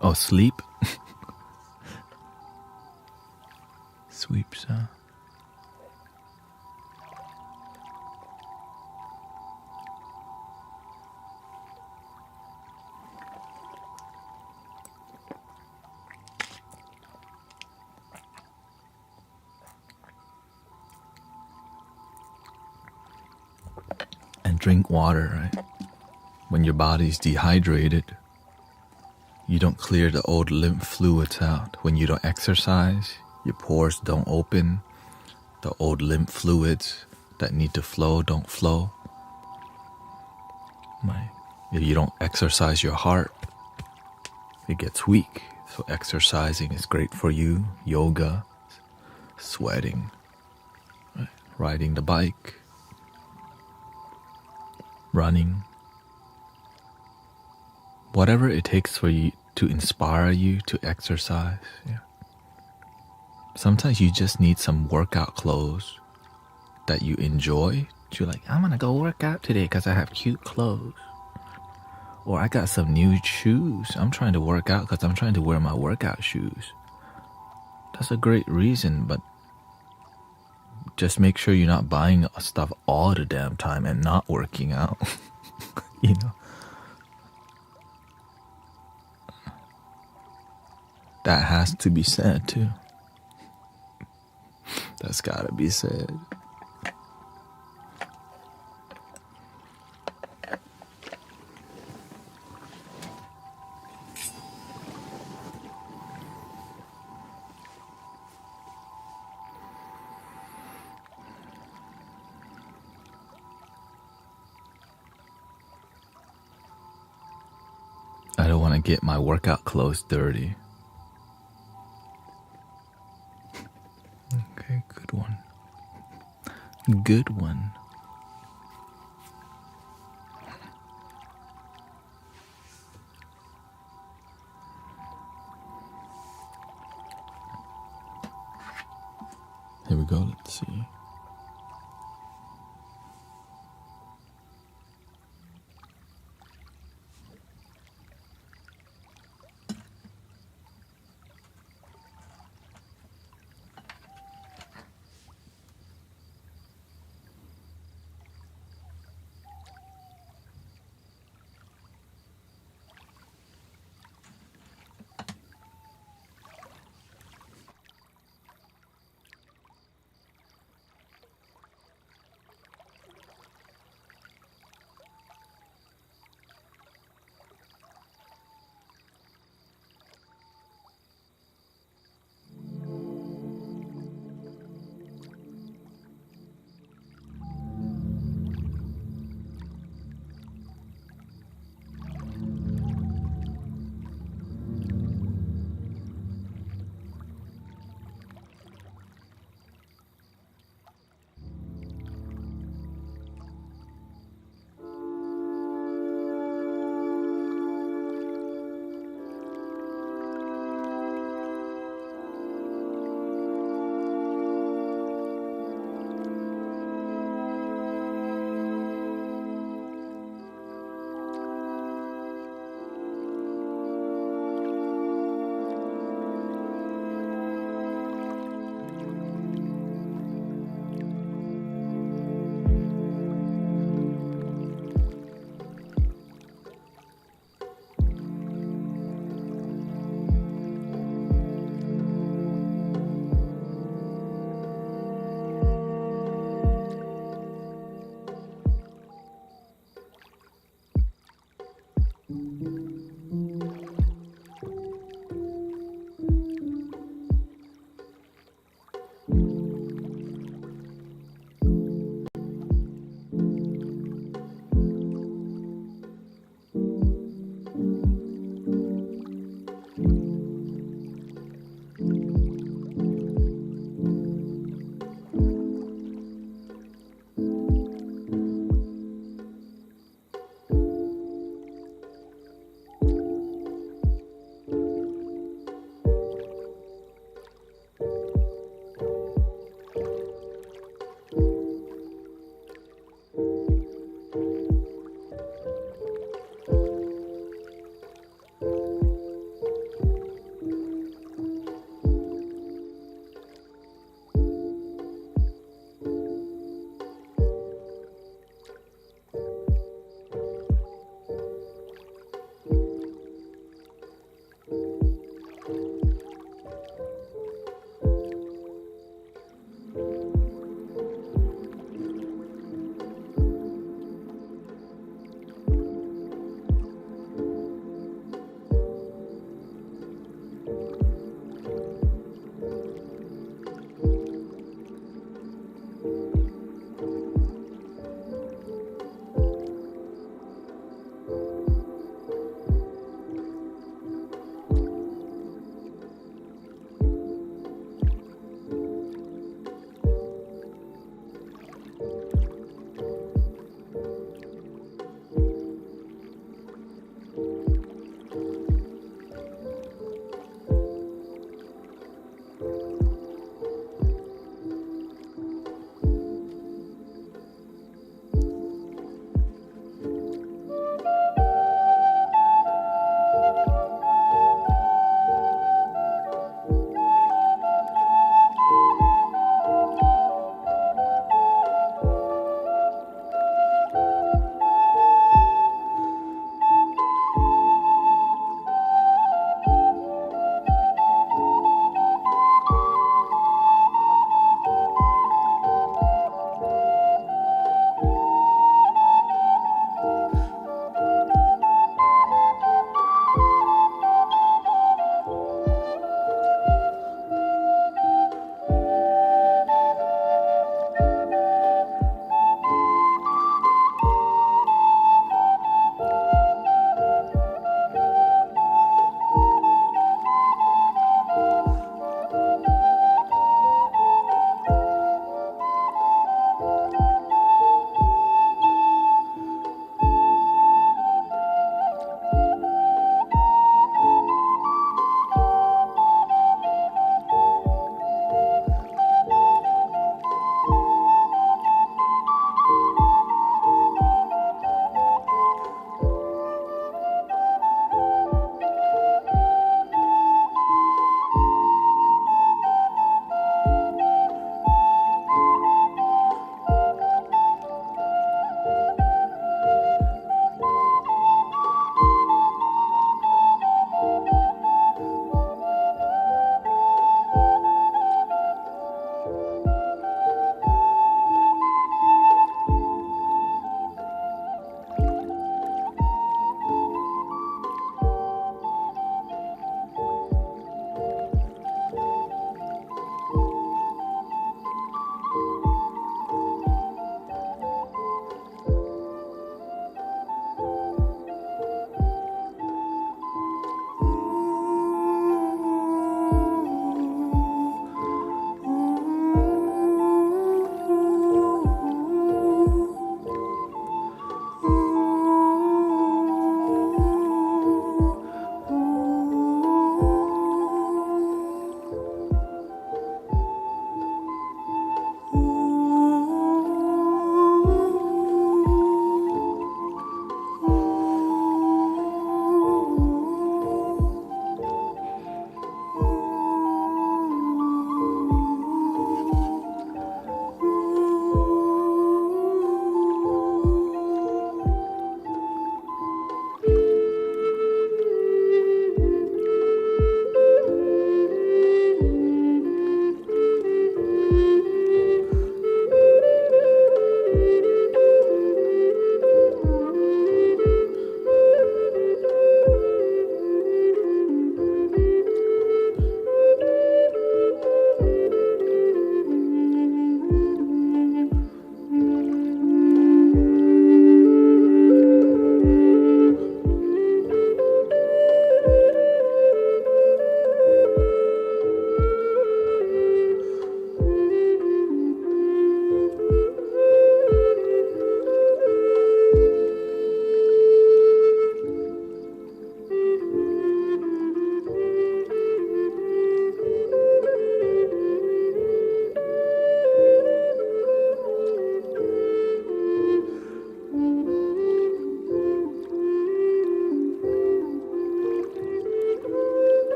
Oh, sleep? Sweep sound. And drink water, right? When your body's dehydrated, you don't clear the old lymph fluids out. When you don't exercise, your pores don't open. The old lymph fluids that need to flow don't flow. Right? If you don't exercise your heart, it gets weak. So exercising is great for you. Yoga, sweating, right? Riding the bike, running, whatever it takes for you to inspire you to exercise. Yeah. Sometimes you just need some workout clothes that you enjoy. You're like, I'm gonna go work out today because I have cute clothes. Or I got some new shoes. I'm trying to work out because I'm trying to wear my workout shoes. That's a great reason, but just make sure you're not buying stuff all the damn time and not working out. You know? That has to be said too. That's gotta be said. I don't want to get my workout clothes dirty. Okay, good one. Good one. Here we go, let's see.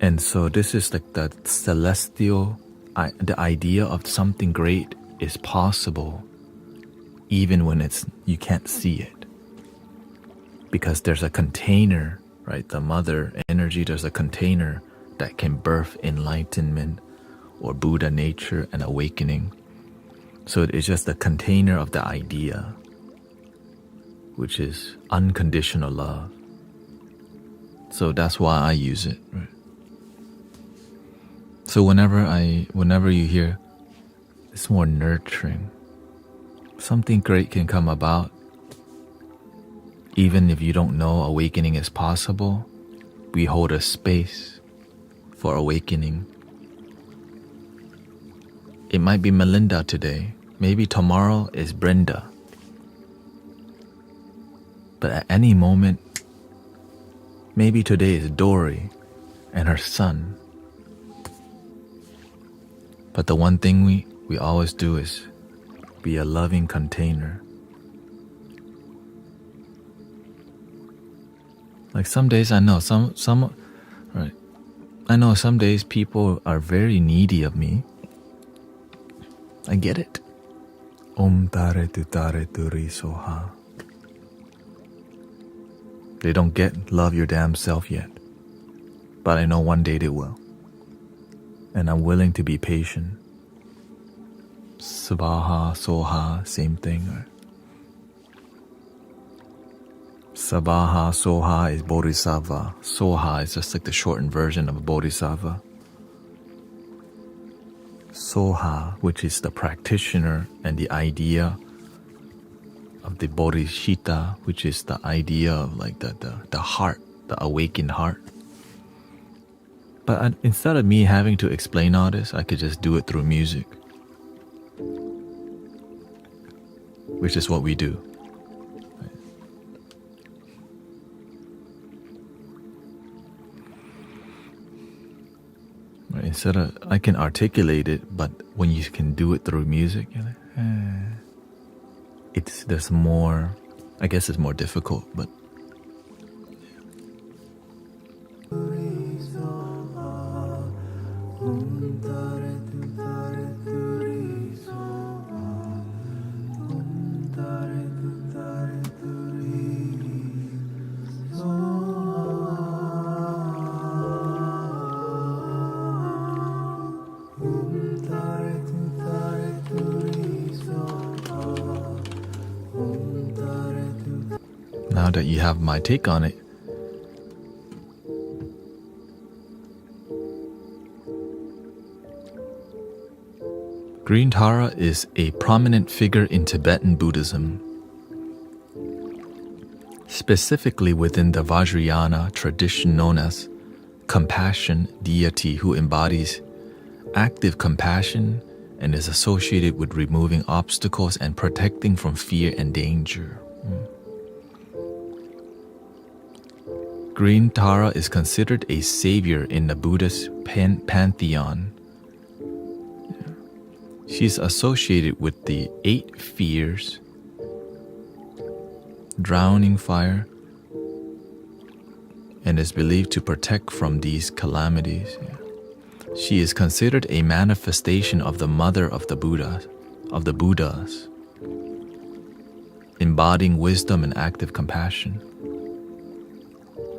And so this is like the celestial, the idea of something great is possible even when you can't see it. Because there's a container, right? The mother energy, there's a container that can birth enlightenment or Buddha nature and awakening. So it is just a container of the idea, which is unconditional love. So that's why I use it, right? So whenever you hear, it's more nurturing. Something great can come about. Even if you don't know awakening is possible, we hold a space for awakening. It might be Melinda today. Maybe tomorrow is Brenda. But at any moment, maybe today is Dory and her son. But the one thing we always do is be a loving container. Like some days I know right. I know some days people are very needy of me. I get it. Om tare turi soha. They don't get love your damn self yet. But I know one day they will. And I'm willing to be patient. Svaha, soha, same thing. Right? Sabaha, soha is bodhisattva. Soha is just like the shortened version of a bodhisattva. Soha, which is the practitioner and the idea of the bodhicitta, which is the idea of like the heart, the awakened heart. But instead of me having to explain all this, I could just do it through music, which is what we do. Right? Instead of, I can articulate it, but when you can do it through music, you're like, there's more, I guess it's more difficult, but now that you have my take on it, Green Tara is a prominent figure in Tibetan Buddhism, specifically within the Vajrayana tradition known as compassion deity, who embodies active compassion and is associated with removing obstacles and protecting from fear and danger. Green Tara is considered a savior in the Buddhist pantheon. She's associated with the 8 fears, drowning fire, and is believed to protect from these calamities. She is considered a manifestation of the mother of the Buddhas, embodying wisdom and active compassion.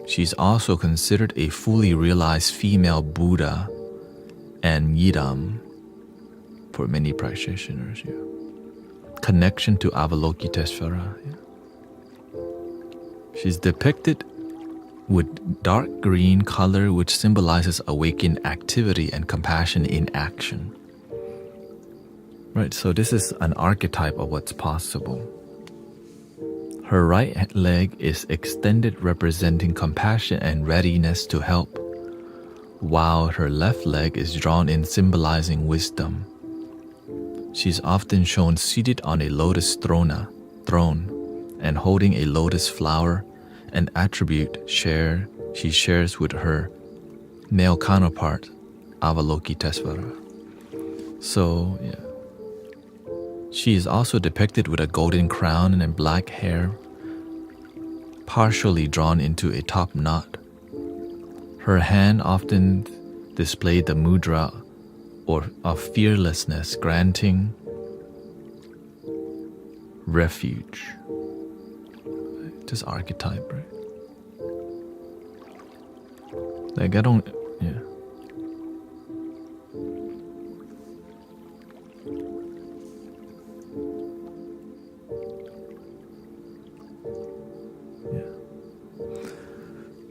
She's also considered a fully realized female Buddha and Yidam for many practitioners. Connection to Avalokiteshvara. She's depicted with dark green color, which symbolizes awakened activity and compassion in action. Right, so this is an archetype of what's possible. Her right leg is extended, representing compassion and readiness to help, while her left leg is drawn in, symbolizing wisdom. She's often shown seated on a lotus throne and holding a lotus flower, an attribute she shares with her male counterpart, Avalokiteshvara. So, she is also depicted with a golden crown and black hair, partially drawn into a top knot. Her hand often displayed the mudra or of fearlessness, granting refuge. Just archetype, right? Like I don't, yeah.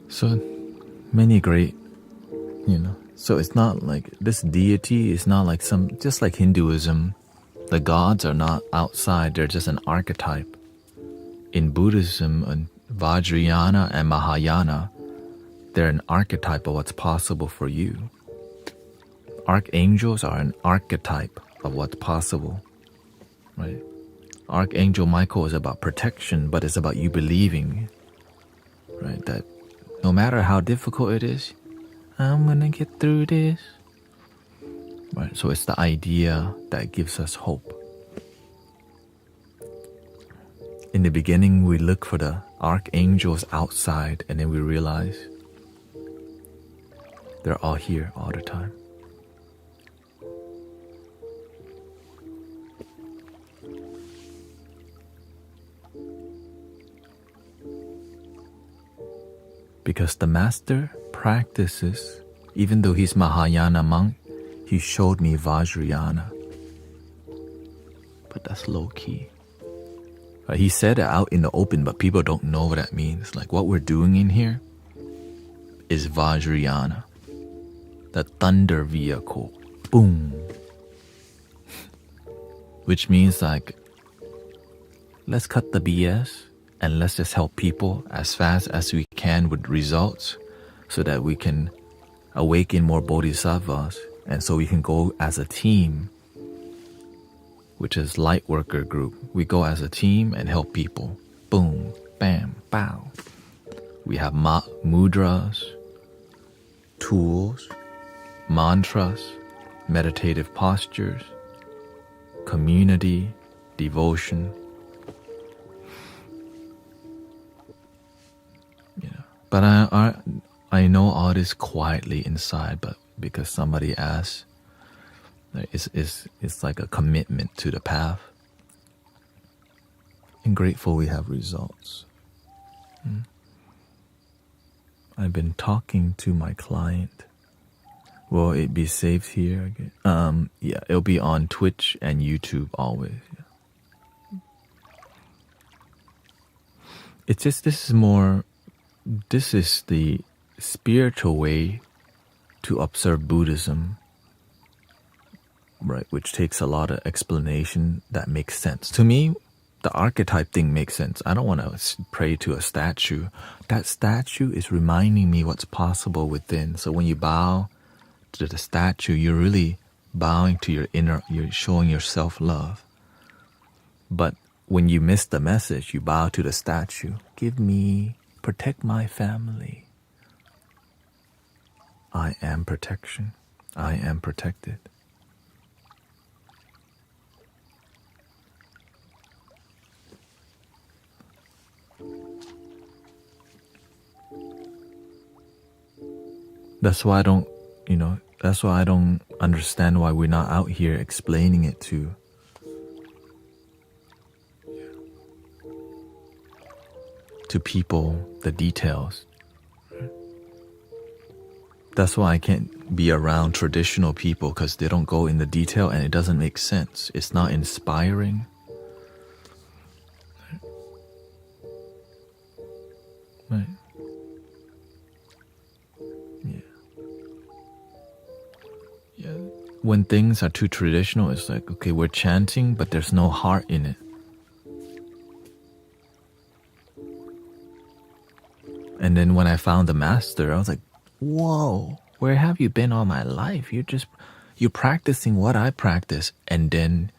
So many great, so it's not like this deity is not like just like Hinduism, the gods are not outside, they're just an archetype. In Buddhism and Vajrayana and Mahayana, they're an archetype of what's possible for you. Archangels are an archetype of what's possible, right? Archangel Michael is about protection, but it's about you believing, right? That no matter how difficult it is, I'm gonna get through this. Right, so it's the idea that gives us hope. In the beginning, we look for the archangels outside, and then we realize they're all here all the time. Because the master practices, even though he's Mahayana monk, he showed me Vajrayana. But that's low key. He said it out in the open, but people don't know what that means. Like what we're doing in here is Vajrayana, the thunder vehicle. Boom. Which means like, let's cut the BS and let's just help people as fast as we can with results so that we can awaken more bodhisattvas and so we can go as a team, which is light worker group. We go as a team and help people. Boom, bam, bow. We have mudras, tools, mantras, meditative postures, community, devotion. But I know all this quietly inside, but because somebody asked, it's like a commitment to the path. And grateful we have results. I've been talking to my client. Will it be saved here again? Yeah, it'll be on Twitch and YouTube always. Yeah. It's just this is the spiritual way to observe Buddhism, right? Which takes a lot of explanation that makes sense. To me, the archetype thing makes sense. I don't want to pray to a statue. That statue is reminding me what's possible within. So when you bow to the statue, you're really bowing to your inner, you're showing your self-love. But when you miss the message, you bow to the statue. Protect my family. I am protection. I am protected. That's why I don't understand why we're not out here explaining it to people, the details. That's why I can't be around traditional people, because they don't go in the detail and it doesn't make sense. It's not inspiring. Right. Yeah. When things are too traditional, it's like, okay, we're chanting, but there's no heart in it. And then when I found the master, I was like, whoa, where have you been all my life? You're practicing what I practice, and then,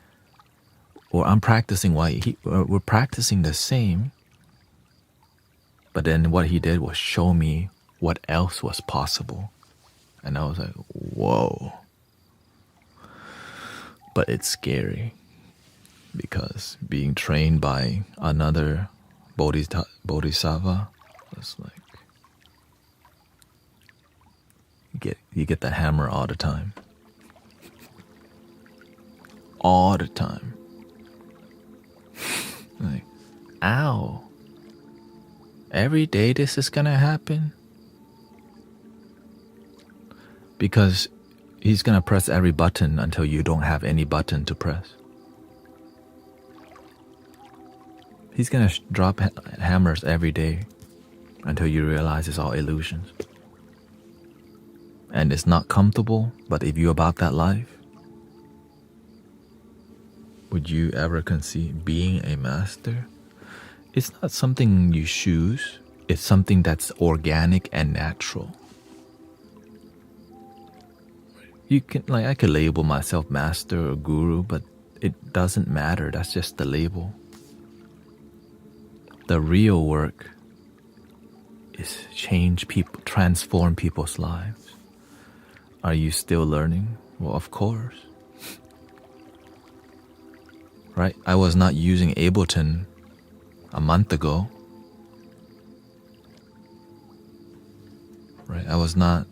or I'm practicing we're practicing the same. But then what he did was show me what else was possible. And I was like, whoa. But it's scary, because being trained by another bodhisattva, it's like, you get the hammer all the time. All the time. Like, ow. Every day this is gonna happen? Because he's gonna press every button until you don't have any button to press. He's gonna drop hammers every day until you realize it's all illusions. And it's not comfortable, but if you're about that life, would you ever conceive being a master? It's not something you choose. It's something that's organic and natural. You can, like, I could label myself master or guru, but it doesn't matter. That's just the label. The real work is change people, transform people's lives. Are you still learning? Well, of course. Right? I was not using Ableton a month ago. Right? I was not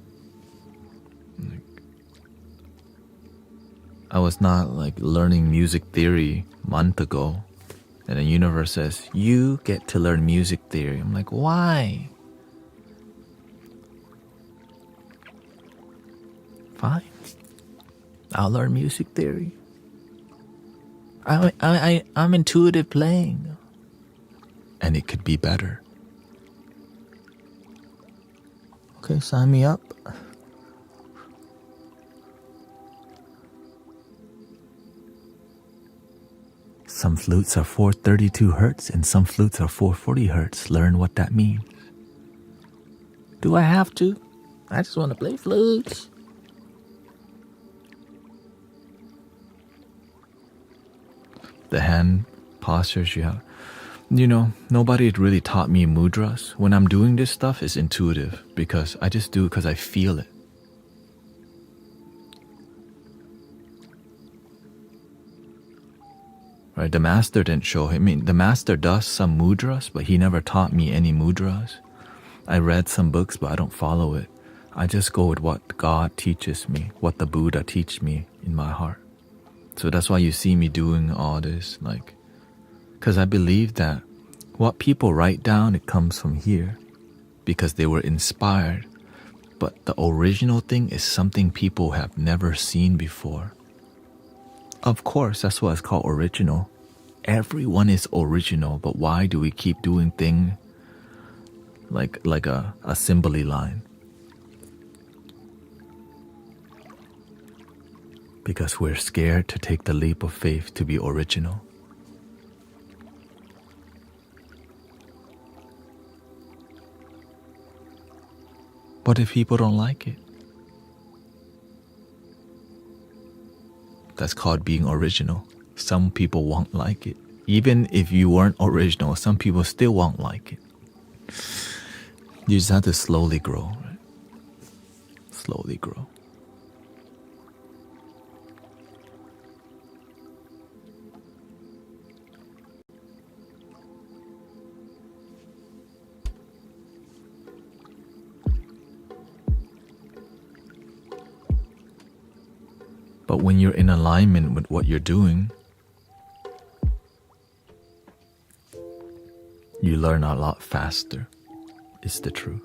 learning music theory a month ago. And the universe says, you get to learn music theory. I'm like, why? Fine. I'll learn music theory. I'm intuitive playing. And it could be better. Okay, sign me up. Some flutes are 432 hertz and some flutes are 440 hertz. Learn what that means. Do I have to? I just want to play flutes. The hand postures you have. You know, nobody really taught me mudras. When I'm doing this stuff, it's intuitive because I just do it because I feel it. Right? The master didn't show him. I mean, the master does some mudras, but he never taught me any mudras. I read some books, but I don't follow it. I just go with what God teaches me, what the Buddha teach me in my heart. So that's why you see me doing all this, like, because I believe that what people write down, it comes from here because they were inspired. But the original thing is something people have never seen before. Of course, that's why it's called original. Everyone is original, but why do we keep doing things like a assembly line? Because we're scared to take the leap of faith to be original. What if people don't like it? That's called being original. Some people won't like it. Even if you weren't original, some people still won't like it. You just have to slowly grow, right? Slowly grow. But when you're in alignment with what you're doing, you learn a lot faster. It's the truth.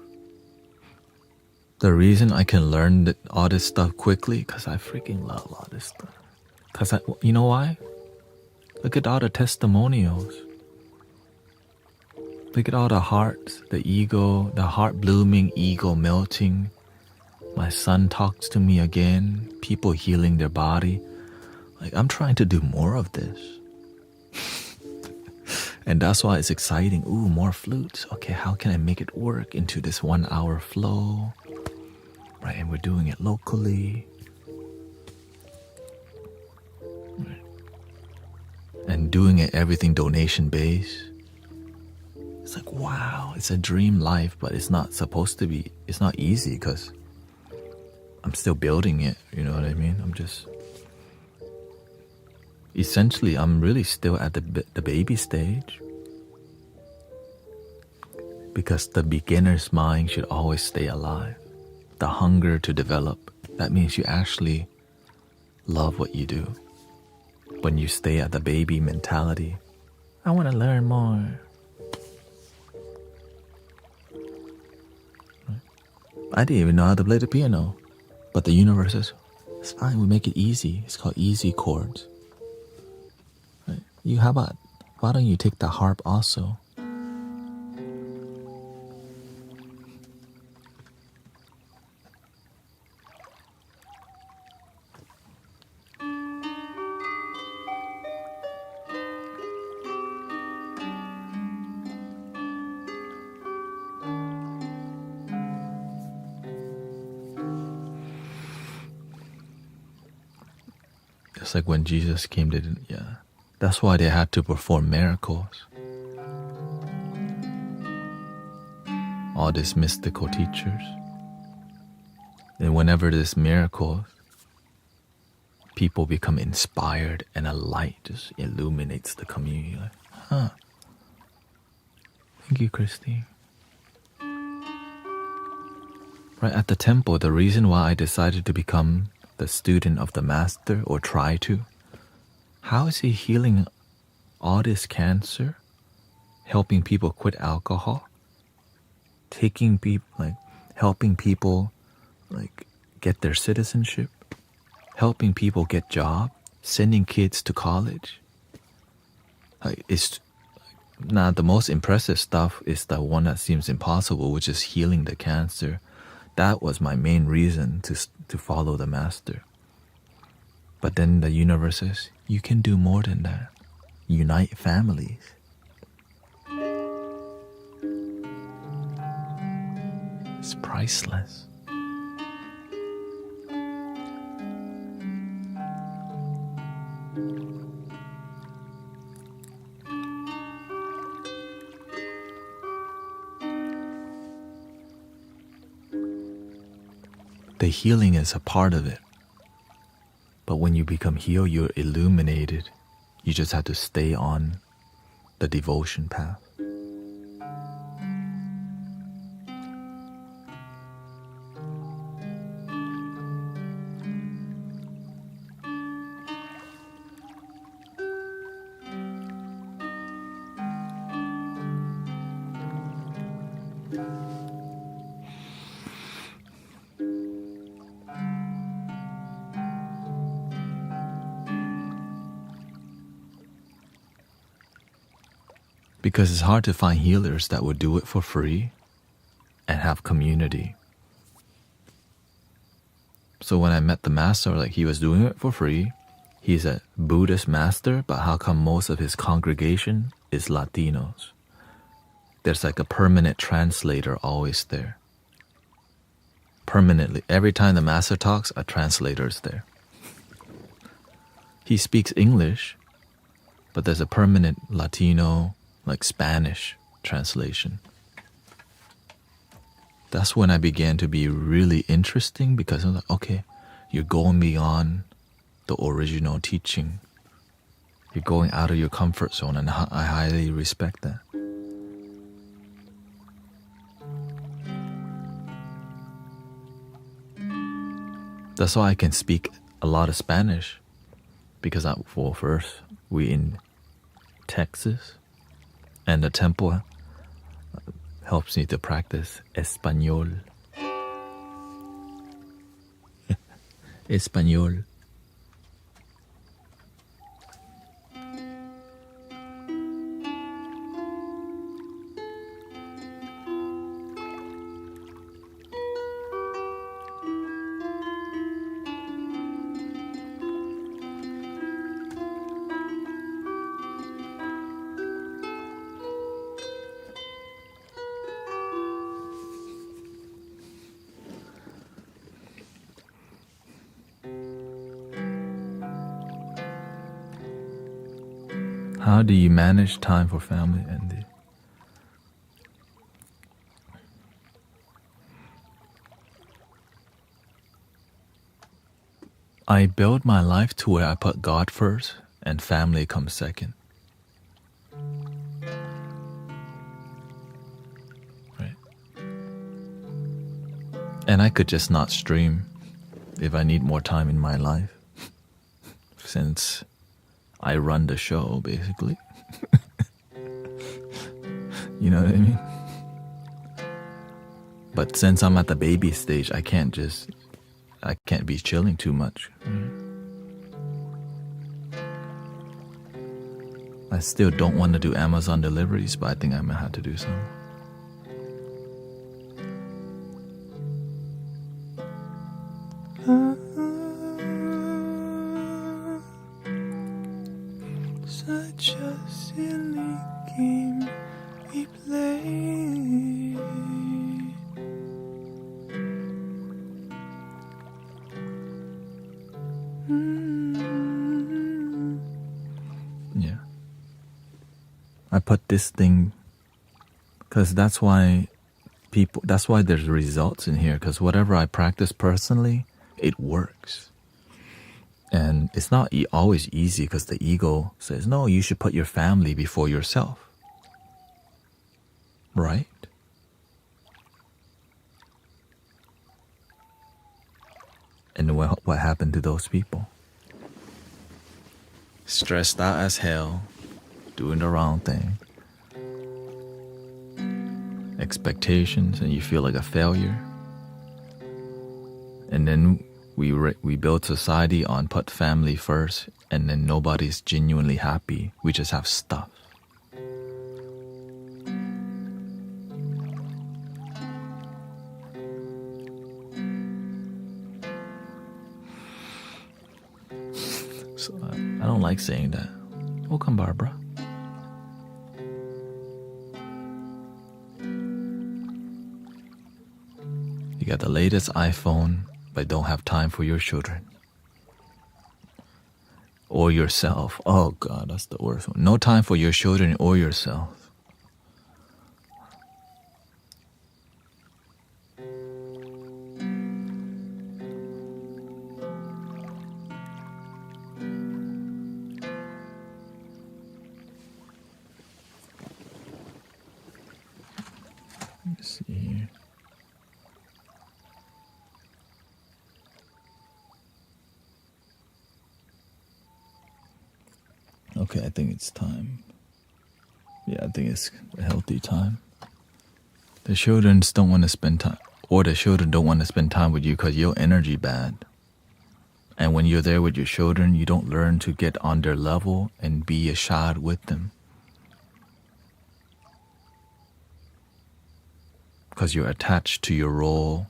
The reason I can learn all this stuff quickly, because I freaking love all this stuff. You know why? Look at all the testimonials. Look at all the hearts, the ego, the heart blooming, ego melting. My son talks to me again. People healing their body. Like, I'm trying to do more of this. And that's why it's exciting. Ooh, more flutes. Okay, how can I make it work into this 1 hour flow? Right, and we're doing it locally. Right. And doing it, everything donation based. It's like, wow, it's a dream life, but it's not supposed to be. It's not easy because I'm still building it, you know what I mean? Essentially, I'm really still at the baby stage. Because the beginner's mind should always stay alive. the hunger to develop, that means you actually love what you do. When you stay at the baby mentality, I want to learn more. I didn't even know how to play the piano. But the universe says, it's fine, we make it easy. It's called easy chords. Right? Why don't you take the harp also? It's like when Jesus came, they didn't, yeah. That's why they had to perform miracles. All these mystical teachers. And whenever there's miracles, people become inspired and a light just illuminates the community. Like, huh. Thank you, Christine. Right at the temple, the reason why I decided to become the student of the master, or try to, how is he healing all this cancer, helping people quit alcohol, taking people, like helping people like get their citizenship, helping people get job, sending kids to college? Like, it's now the most impressive stuff is the one that seems impossible, which is healing the cancer. That was my main reason to follow the master. But then the universe says, you can do more than that. Unite families. It's priceless. The healing is a part of it. But when you become healed, you're illuminated. You just have to stay on the devotion path. Because it's hard to find healers that would do it for free and have community. So when I met the master, like, he was doing it for free. He's a Buddhist master, but how come most of his congregation is Latinos? There's like a permanent translator always there. Permanently. Every time the master talks, a translator is there. He speaks English, but there's a permanent Latino, like Spanish translation. That's when I began to be really interesting, because I was like, okay, you're going beyond the original teaching. You're going out of your comfort zone, and I highly respect that. That's why I can speak a lot of Spanish, because first, we in Texas, and the temple helps me to practice Español. Español. How do you manage time for family, Andy? I build my life to where I put God first and family comes second. Right? And I could just not stream if I need more time in my life, since I run the show, basically. You know what I mean? But since I'm at the baby stage, I can't be chilling too much. I still don't want to do Amazon deliveries, but I think I'm gonna have to do some. Such a silly game we play. Yeah. I put this thing because that's why there's results in here, because whatever I practice personally, it works. And it's not always easy because the ego says, no, you should put your family before yourself. Right? And what happened to those people? Stressed out as hell, doing the wrong thing. Expectations, and you feel like a failure. And then we build society on put family first, and then nobody's genuinely happy. We just have stuff. So I don't like saying that. Welcome, Barbara. You got the latest iPhone, but don't have time for your children. Or yourself. Oh God, that's the worst one. No time for your children or yourself. Let's see here. Okay, I think it's time. Yeah, I think it's a healthy time. The children don't want to spend time, or the children don't want to spend time with you because your energy bad. And when you're there with your children, you don't learn to get on their level and be a child with them. Because you're attached to your role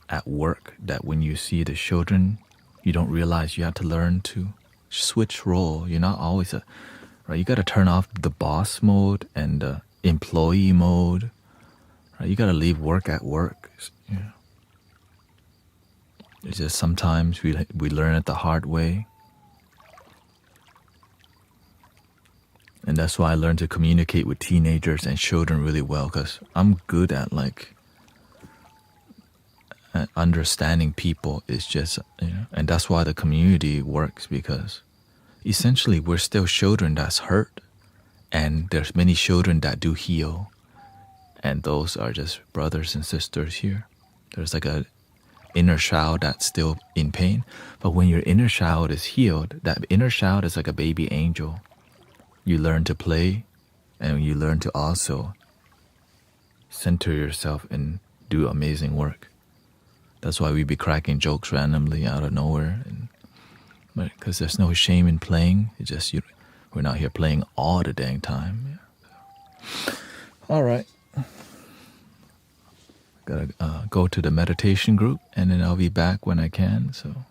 at work, that when you see the children, you don't realize you have to learn to switch role. You're not always right. You got to turn off the boss mode and the employee mode. Right? You got to leave work at work. Yeah. It's just sometimes we learn it the hard way. And that's why I learned to communicate with teenagers and children really well, because I'm good at understanding people. Is just, and that's why the community works, because essentially we're still children that's hurt, and there's many children that do heal, and those are just brothers and sisters here. There's like a inner child that's still in pain, but when your inner child is healed, that inner child is like a baby angel. You learn to play, and you learn to also center yourself and do amazing work. That's why we be cracking jokes randomly out of nowhere, because there's no shame in playing. It's just we're not here playing all the dang time. Yeah. All right. Gotta go to the meditation group, and then I'll be back when I can. So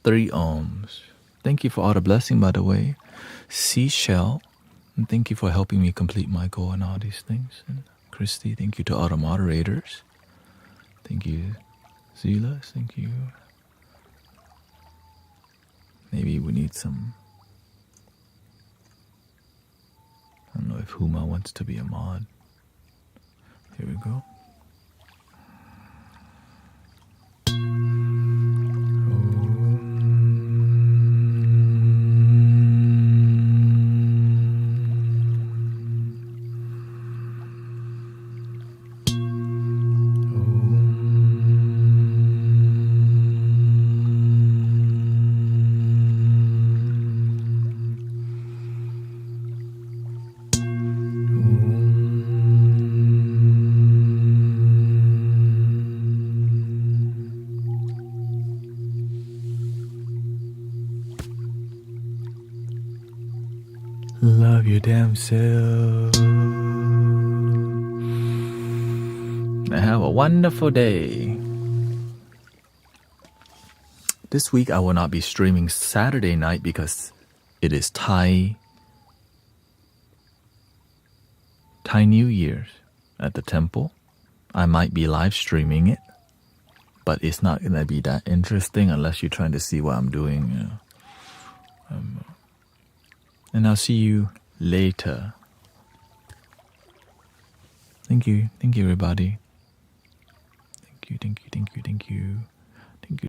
3 ohms. Thank you for all the blessing, by the way. Seashell, and thank you for helping me complete my goal and all these things. And Christy, thank you to all the moderators. Thank you, Zila. Thank you. Maybe we need some. I don't know if Huma wants to be a mod. Here we go. your damn self. And have a wonderful day. This week I will not be streaming Saturday night because it is Thai New Year's at the temple. I might be live streaming it, but it's not going to be that interesting unless you're trying to see what I'm doing. And I'll see you later. Thank you everybody. Thank you.